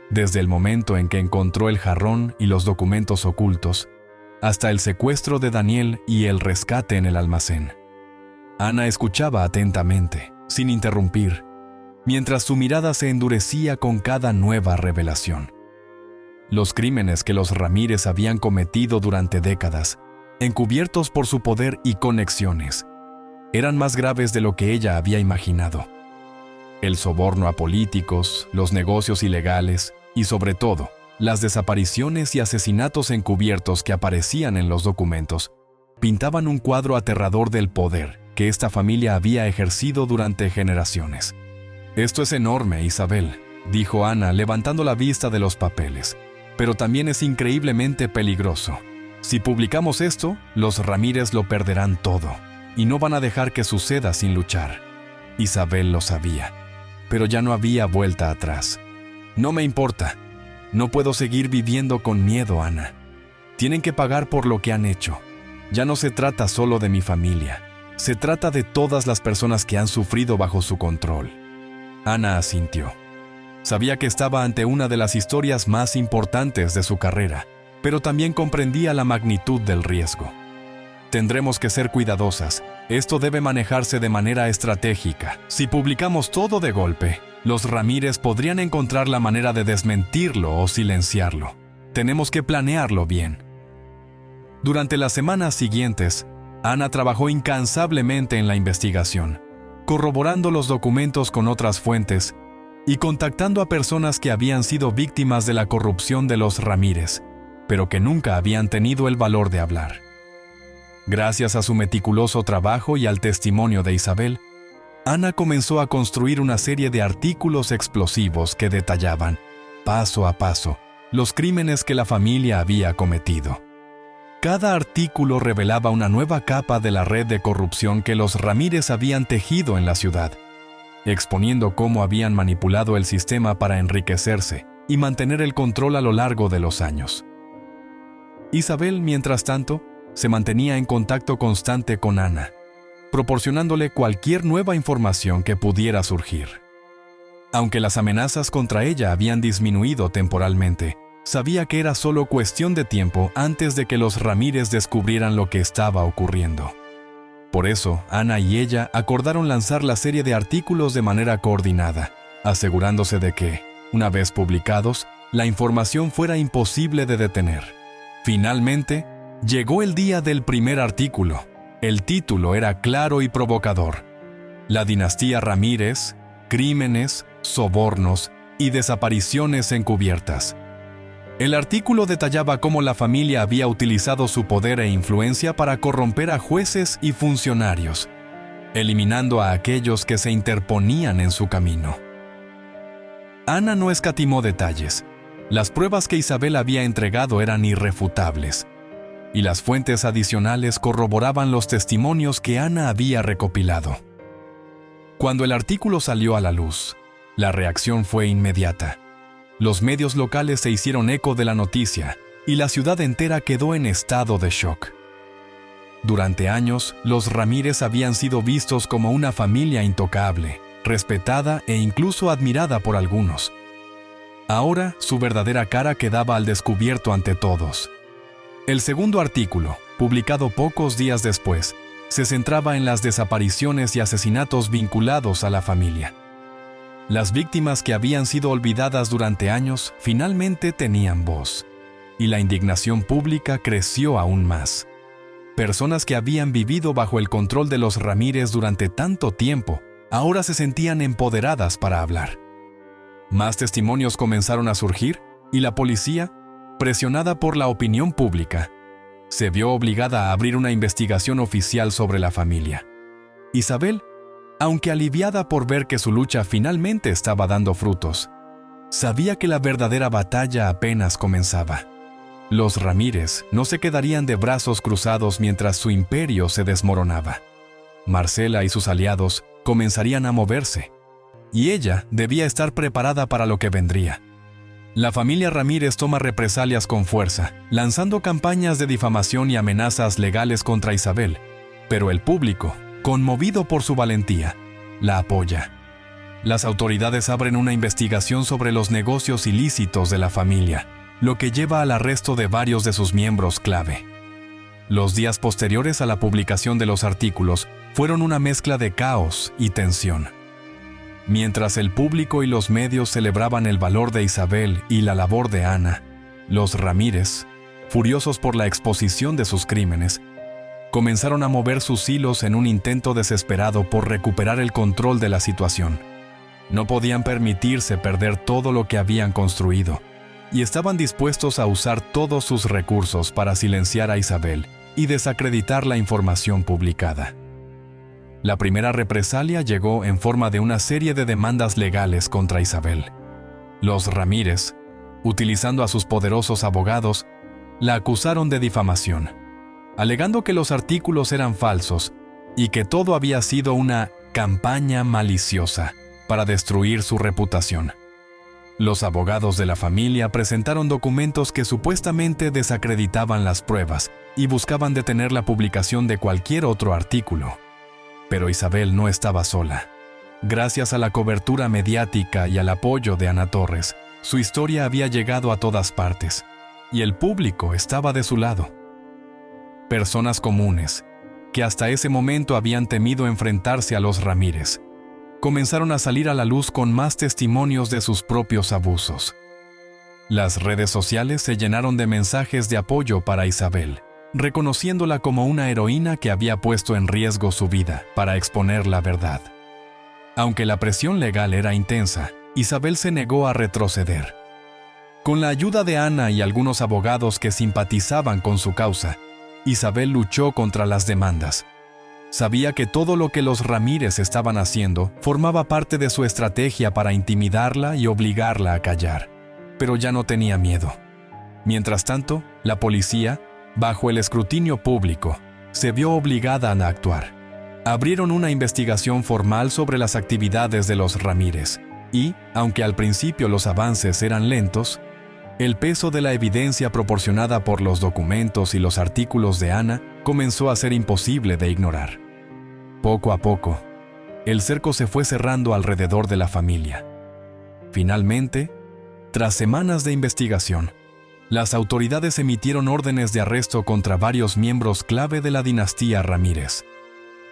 desde el momento en que encontró el jarrón y los documentos ocultos, hasta el secuestro de Daniel y el rescate en el almacén. Ana escuchaba atentamente, sin interrumpir, mientras su mirada se endurecía con cada nueva revelación. Los crímenes que los Ramírez habían cometido durante décadas, encubiertos por su poder y conexiones, eran más graves de lo que ella había imaginado. El soborno a políticos, los negocios ilegales y, sobre todo, las desapariciones y asesinatos encubiertos que aparecían en los documentos pintaban un cuadro aterrador del poder que esta familia había ejercido durante generaciones. «Esto es enorme, Isabel», dijo Ana, levantando la vista de los papeles, «pero también es increíblemente peligroso. Si publicamos esto, los Ramírez lo perderán todo y no van a dejar que suceda sin luchar». Isabel lo sabía, pero ya no había vuelta atrás. «No me importa. No puedo seguir viviendo con miedo, Ana. Tienen que pagar por lo que han hecho. Ya no se trata solo de mi familia. Se trata de todas las personas que han sufrido bajo su control». Ana asintió. Sabía que estaba ante una de las historias más importantes de su carrera, pero también comprendía la magnitud del riesgo. Tendremos que ser cuidadosas. Esto debe manejarse de manera estratégica. Si publicamos todo de golpe, los Ramírez podrían encontrar la manera de desmentirlo o silenciarlo. Tenemos que planearlo bien. Durante las semanas siguientes, Ana trabajó incansablemente en la investigación, corroborando los documentos con otras fuentes y contactando a personas que habían sido víctimas de la corrupción de los Ramírez, pero que nunca habían tenido el valor de hablar. Gracias a su meticuloso trabajo y al testimonio de Isabel, Ana comenzó a construir una serie de artículos explosivos que detallaban, paso a paso, los crímenes que la familia había cometido. Cada artículo revelaba una nueva capa de la red de corrupción que los Ramírez habían tejido en la ciudad, exponiendo cómo habían manipulado el sistema para enriquecerse y mantener el control a lo largo de los años. Isabel, mientras tanto, se mantenía en contacto constante con Ana, proporcionándole cualquier nueva información que pudiera surgir. Aunque las amenazas contra ella habían disminuido temporalmente, sabía que era solo cuestión de tiempo antes de que los Ramírez descubrieran lo que estaba ocurriendo. Por eso, Ana y ella acordaron lanzar la serie de artículos de manera coordinada, asegurándose de que, una vez publicados, la información fuera imposible de detener. Finalmente, llegó el día del primer artículo. El título era claro y provocador: La dinastía Ramírez, crímenes, sobornos y desapariciones encubiertas. El artículo detallaba cómo la familia había utilizado su poder e influencia para corromper a jueces y funcionarios, eliminando a aquellos que se interponían en su camino. Ana no escatimó detalles. Las pruebas que Isabel había entregado eran irrefutables, y las fuentes adicionales corroboraban los testimonios que Ana había recopilado. Cuando el artículo salió a la luz, la reacción fue inmediata. Los medios locales se hicieron eco de la noticia y la ciudad entera quedó en estado de shock. Durante años, los Ramírez habían sido vistos como una familia intocable, respetada e incluso admirada por algunos. Ahora, su verdadera cara quedaba al descubierto ante todos. El segundo artículo, publicado pocos días después, se centraba en las desapariciones y asesinatos vinculados a la familia. Las víctimas que habían sido olvidadas durante años finalmente tenían voz, y la indignación pública creció aún más. Personas que habían vivido bajo el control de los Ramírez durante tanto tiempo, ahora se sentían empoderadas para hablar. Más testimonios comenzaron a surgir, y la policía, presionada por la opinión pública, se vio obligada a abrir una investigación oficial sobre la familia. Isabel, aunque aliviada por ver que su lucha finalmente estaba dando frutos, sabía que la verdadera batalla apenas comenzaba. Los Ramírez no se quedarían de brazos cruzados mientras su imperio se desmoronaba. Marcela y sus aliados comenzarían a moverse, y ella debía estar preparada para lo que vendría. La familia Ramírez toma represalias con fuerza, lanzando campañas de difamación y amenazas legales contra Isabel, pero el público, conmovido por su valentía, la apoya. Las autoridades abren una investigación sobre los negocios ilícitos de la familia, lo que lleva al arresto de varios de sus miembros clave. Los días posteriores a la publicación de los artículos fueron una mezcla de caos y tensión. Mientras el público y los medios celebraban el valor de Isabel y la labor de Ana, los Ramírez, furiosos por la exposición de sus crímenes, comenzaron a mover sus hilos en un intento desesperado por recuperar el control de la situación. No podían permitirse perder todo lo que habían construido, y estaban dispuestos a usar todos sus recursos para silenciar a Isabel y desacreditar la información publicada. La primera represalia llegó en forma de una serie de demandas legales contra Isabel. Los Ramírez, utilizando a sus poderosos abogados, la acusaron de difamación, alegando que los artículos eran falsos y que todo había sido una campaña maliciosa para destruir su reputación. Los abogados de la familia presentaron documentos que supuestamente desacreditaban las pruebas y buscaban detener la publicación de cualquier otro artículo. Pero Isabel no estaba sola. Gracias a la cobertura mediática y al apoyo de Ana Torres, su historia había llegado a todas partes, y el público estaba de su lado. Personas comunes, que hasta ese momento habían temido enfrentarse a los Ramírez, comenzaron a salir a la luz con más testimonios de sus propios abusos. Las redes sociales se llenaron de mensajes de apoyo para Isabel, reconociéndola como una heroína que había puesto en riesgo su vida para exponer la verdad. Aunque la presión legal era intensa, Isabel se negó a retroceder. Con la ayuda de Ana y algunos abogados que simpatizaban con su causa, Isabel luchó contra las demandas. Sabía que todo lo que los Ramírez estaban haciendo formaba parte de su estrategia para intimidarla y obligarla a callar, pero ya no tenía miedo. Mientras tanto, la policía, bajo el escrutinio público, se vio obligada a actuar. Abrieron una investigación formal sobre las actividades de los Ramírez y, aunque al principio los avances eran lentos, el peso de la evidencia proporcionada por los documentos y los artículos de Ana comenzó a ser imposible de ignorar. Poco a poco, el cerco se fue cerrando alrededor de la familia. Finalmente, tras semanas de investigación, las autoridades emitieron órdenes de arresto contra varios miembros clave de la dinastía Ramírez.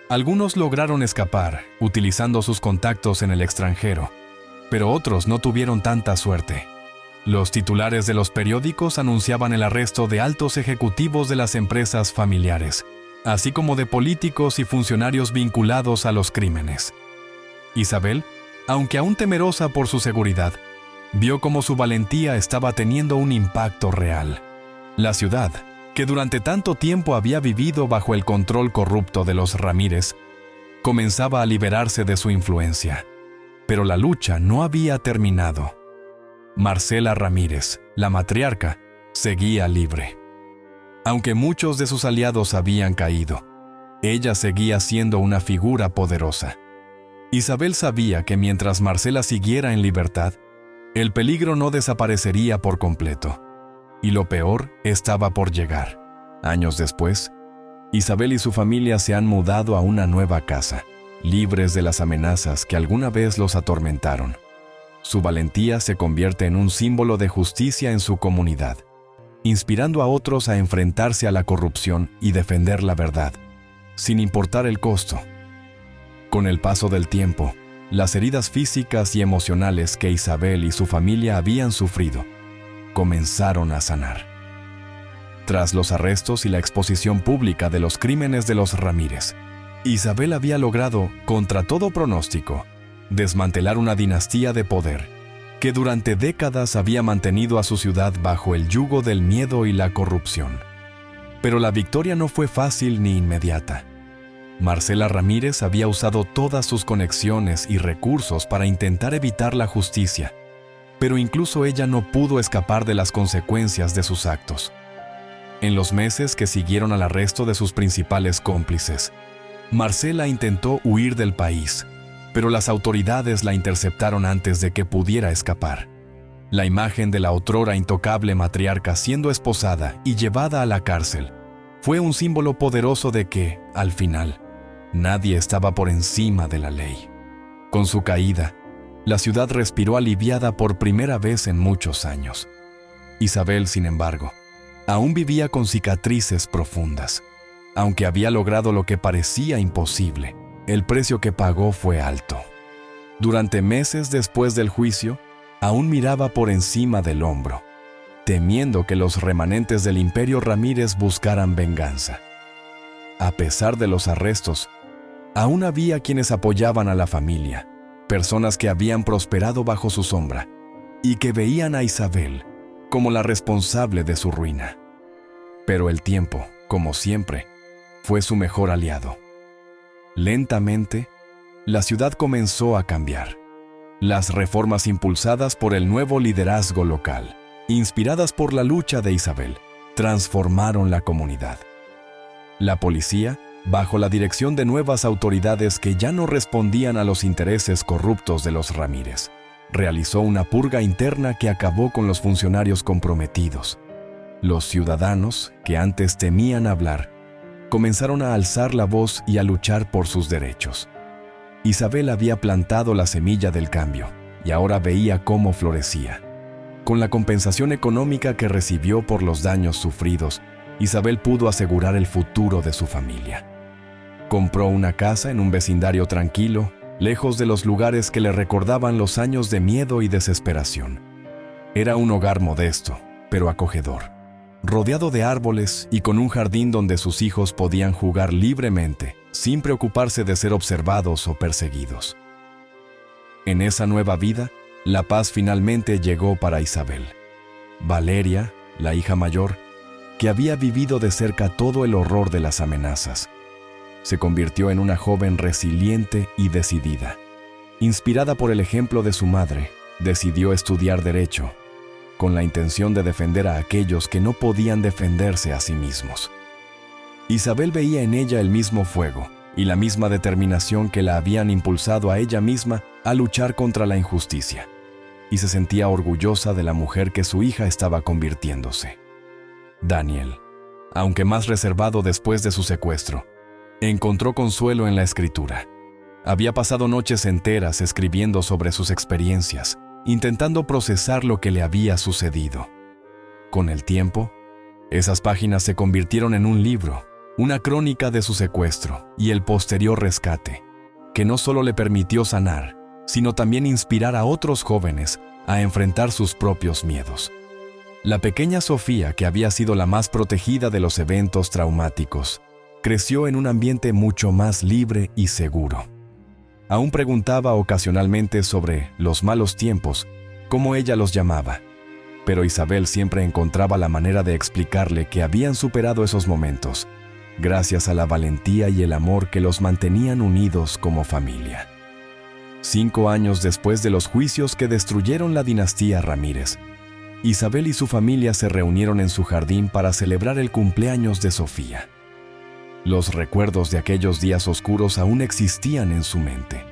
Algunos lograron escapar, utilizando sus contactos en el extranjero, pero otros no tuvieron tanta suerte. Los titulares de los periódicos anunciaban el arresto de altos ejecutivos de las empresas familiares, así como de políticos y funcionarios vinculados a los crímenes. Isabel, aunque aún temerosa por su seguridad, vio cómo su valentía estaba teniendo un impacto real. La ciudad, que durante tanto tiempo había vivido bajo el control corrupto de los Ramírez, comenzaba a liberarse de su influencia. Pero la lucha no había terminado. Marcela Ramírez, la matriarca, seguía libre. Aunque muchos de sus aliados habían caído, ella seguía siendo una figura poderosa. Isabel sabía que mientras Marcela siguiera en libertad, el peligro no desaparecería por completo. Y lo peor estaba por llegar. Años después, Isabel y su familia se han mudado a una nueva casa, libres de las amenazas que alguna vez los atormentaron. Su valentía se convierte en un símbolo de justicia en su comunidad, inspirando a otros a enfrentarse a la corrupción y defender la verdad, sin importar el costo. Con el paso del tiempo, las heridas físicas y emocionales que Isabel y su familia habían sufrido comenzaron a sanar. Tras los arrestos y la exposición pública de los crímenes de los Ramírez, Isabel había logrado, contra todo pronóstico, desmantelar una dinastía de poder que durante décadas había mantenido a su ciudad bajo el yugo del miedo y la corrupción. Pero la victoria no fue fácil ni inmediata. Marcela Ramírez había usado todas sus conexiones y recursos para intentar evitar la justicia, pero incluso ella no pudo escapar de las consecuencias de sus actos. En los meses que siguieron al arresto de sus principales cómplices, Marcela intentó huir del país, pero las autoridades la interceptaron antes de que pudiera escapar. La imagen de la otrora intocable matriarca siendo esposada y llevada a la cárcel fue un símbolo poderoso de que, al final, nadie estaba por encima de la ley. Con su caída, la ciudad respiró aliviada por primera vez en muchos años. Isabel, sin embargo, aún vivía con cicatrices profundas. Aunque había logrado lo que parecía imposible, el precio que pagó fue alto. Durante meses después del juicio, aún miraba por encima del hombro, temiendo que los remanentes del Imperio Ramírez buscaran venganza. A pesar de los arrestos, aún había quienes apoyaban a la familia, personas que habían prosperado bajo su sombra y que veían a Isabel como la responsable de su ruina. Pero el tiempo, como siempre, fue su mejor aliado. Lentamente, la ciudad comenzó a cambiar. Las reformas impulsadas por el nuevo liderazgo local, inspiradas por la lucha de Isabel, transformaron la comunidad. La policía, bajo la dirección de nuevas autoridades que ya no respondían a los intereses corruptos de los Ramírez, realizó una purga interna que acabó con los funcionarios comprometidos. Los ciudadanos, que antes temían hablar, comenzaron a alzar la voz y a luchar por sus derechos. Isabel había plantado la semilla del cambio y ahora veía cómo florecía. Con la compensación económica que recibió por los daños sufridos, Isabel pudo asegurar el futuro de su familia. Compró una casa en un vecindario tranquilo, lejos de los lugares que le recordaban los años de miedo y desesperación. Era un hogar modesto, pero acogedor, rodeado de árboles y con un jardín donde sus hijos podían jugar libremente, sin preocuparse de ser observados o perseguidos. En esa nueva vida, la paz finalmente llegó para Isabel. Valeria, la hija mayor, que había vivido de cerca todo el horror de las amenazas, se convirtió en una joven resiliente y decidida. Inspirada por el ejemplo de su madre, decidió estudiar Derecho, con la intención de defender a aquellos que no podían defenderse a sí mismos. Isabel veía en ella el mismo fuego y la misma determinación que la habían impulsado a ella misma a luchar contra la injusticia, y se sentía orgullosa de la mujer que su hija estaba convirtiéndose. Daniel, aunque más reservado después de su secuestro, encontró consuelo en la escritura. Había pasado noches enteras escribiendo sobre sus experiencias, intentando procesar lo que le había sucedido. Con el tiempo, esas páginas se convirtieron en un libro, una crónica de su secuestro y el posterior rescate, que no solo le permitió sanar, sino también inspirar a otros jóvenes a enfrentar sus propios miedos. La pequeña Sofía, que había sido la más protegida de los eventos traumáticos, creció en un ambiente mucho más libre y seguro. Aún preguntaba ocasionalmente sobre los malos tiempos, como ella los llamaba, pero Isabel siempre encontraba la manera de explicarle que habían superado esos momentos, gracias a la valentía y el amor que los mantenían unidos como familia. 5 años después de los juicios que destruyeron la dinastía Ramírez, Isabel y su familia se reunieron en su jardín para celebrar el cumpleaños de Sofía. Los recuerdos de aquellos días oscuros aún existían en su mente,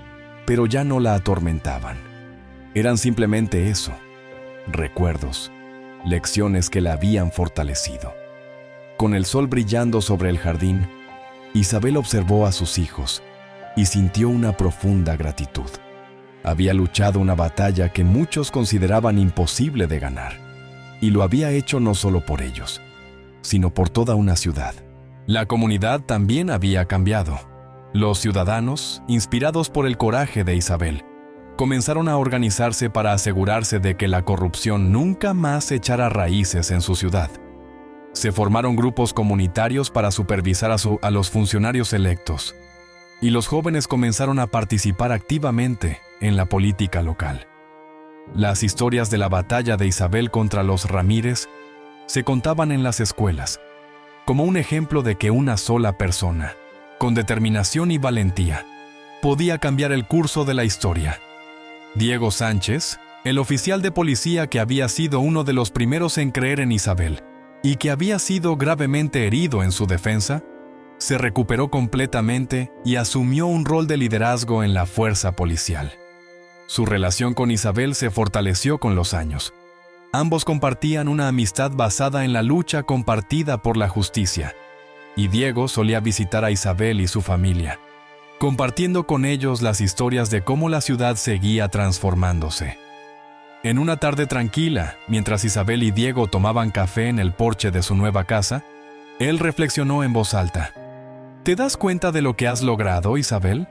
pero ya no la atormentaban. Eran simplemente eso, recuerdos, lecciones que la habían fortalecido. Con el sol brillando sobre el jardín, Isabel observó a sus hijos y sintió una profunda gratitud. Había luchado una batalla que muchos consideraban imposible de ganar, y lo había hecho no solo por ellos, sino por toda una ciudad. La comunidad también había cambiado. Los ciudadanos, inspirados por el coraje de Isabel, comenzaron a organizarse para asegurarse de que la corrupción nunca más echara raíces en su ciudad. Se formaron grupos comunitarios para supervisar a los funcionarios electos, y los jóvenes comenzaron a participar activamente en la política local. Las historias de la batalla de Isabel contra los Ramírez se contaban en las escuelas, como un ejemplo de que una sola persona, con determinación y valentía, podía cambiar el curso de la historia. Diego Sánchez, el oficial de policía que había sido uno de los primeros en creer en Isabel y que había sido gravemente herido en su defensa, se recuperó completamente y asumió un rol de liderazgo en la fuerza policial. Su relación con Isabel se fortaleció con los años. Ambos compartían una amistad basada en la lucha compartida por la justicia, y Diego solía visitar a Isabel y su familia, compartiendo con ellos las historias de cómo la ciudad seguía transformándose. En una tarde tranquila, mientras Isabel y Diego tomaban café en el porche de su nueva casa, él reflexionó en voz alta. ¿Te das cuenta de lo que has logrado, Isabel?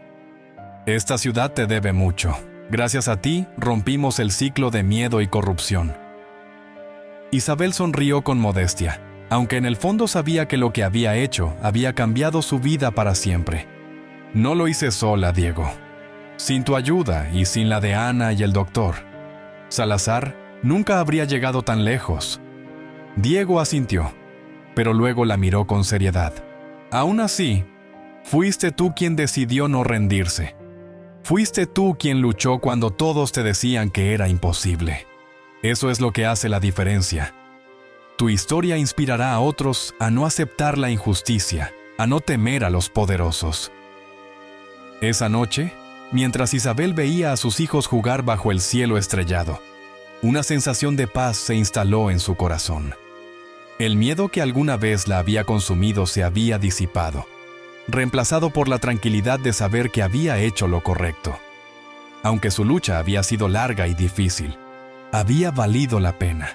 Esta ciudad te debe mucho. Gracias a ti, rompimos el ciclo de miedo y corrupción. Isabel sonrió con modestia, aunque en el fondo sabía que lo que había hecho había cambiado su vida para siempre. No lo hice sola, Diego. Sin tu ayuda y sin la de Ana y el doctor, Salazar nunca habría llegado tan lejos. Diego asintió, pero luego la miró con seriedad. Aún así, fuiste tú quien decidió no rendirse. Fuiste tú quien luchó cuando todos te decían que era imposible. Eso es lo que hace la diferencia. Tu historia inspirará a otros a no aceptar la injusticia, a no temer a los poderosos. Esa noche, mientras Isabel veía a sus hijos jugar bajo el cielo estrellado, una sensación de paz se instaló en su corazón. El miedo que alguna vez la había consumido se había disipado, reemplazado por la tranquilidad de saber que había hecho lo correcto. Aunque su lucha había sido larga y difícil, había valido la pena.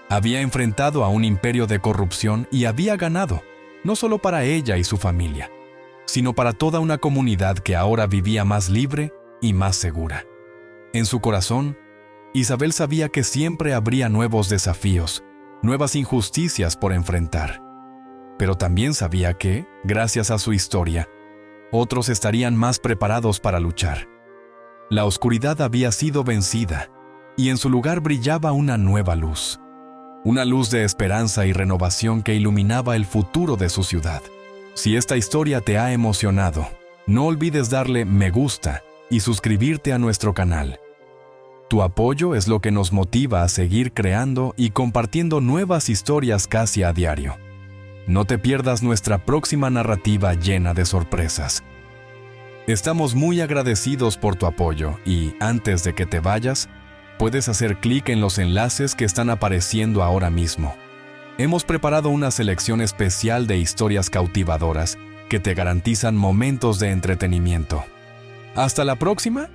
Había enfrentado a un imperio de corrupción y había ganado, no solo para ella y su familia, sino para toda una comunidad que ahora vivía más libre y más segura. En su corazón, Isabel sabía que siempre habría nuevos desafíos, nuevas injusticias por enfrentar. Pero también sabía que, gracias a su historia, otros estarían más preparados para luchar. La oscuridad había sido vencida, y en su lugar brillaba una nueva luz. Una luz de esperanza y renovación que iluminaba el futuro de su ciudad. Si esta historia te ha emocionado, no olvides darle me gusta y suscribirte a nuestro canal. Tu apoyo es lo que nos motiva a seguir creando y compartiendo nuevas historias casi a diario. No te pierdas nuestra próxima narrativa llena de sorpresas. Estamos muy agradecidos por tu apoyo y, antes de que te vayas, puedes hacer clic en los enlaces que están apareciendo ahora mismo. Hemos preparado una selección especial de historias cautivadoras que te garantizan momentos de entretenimiento. Hasta la próxima.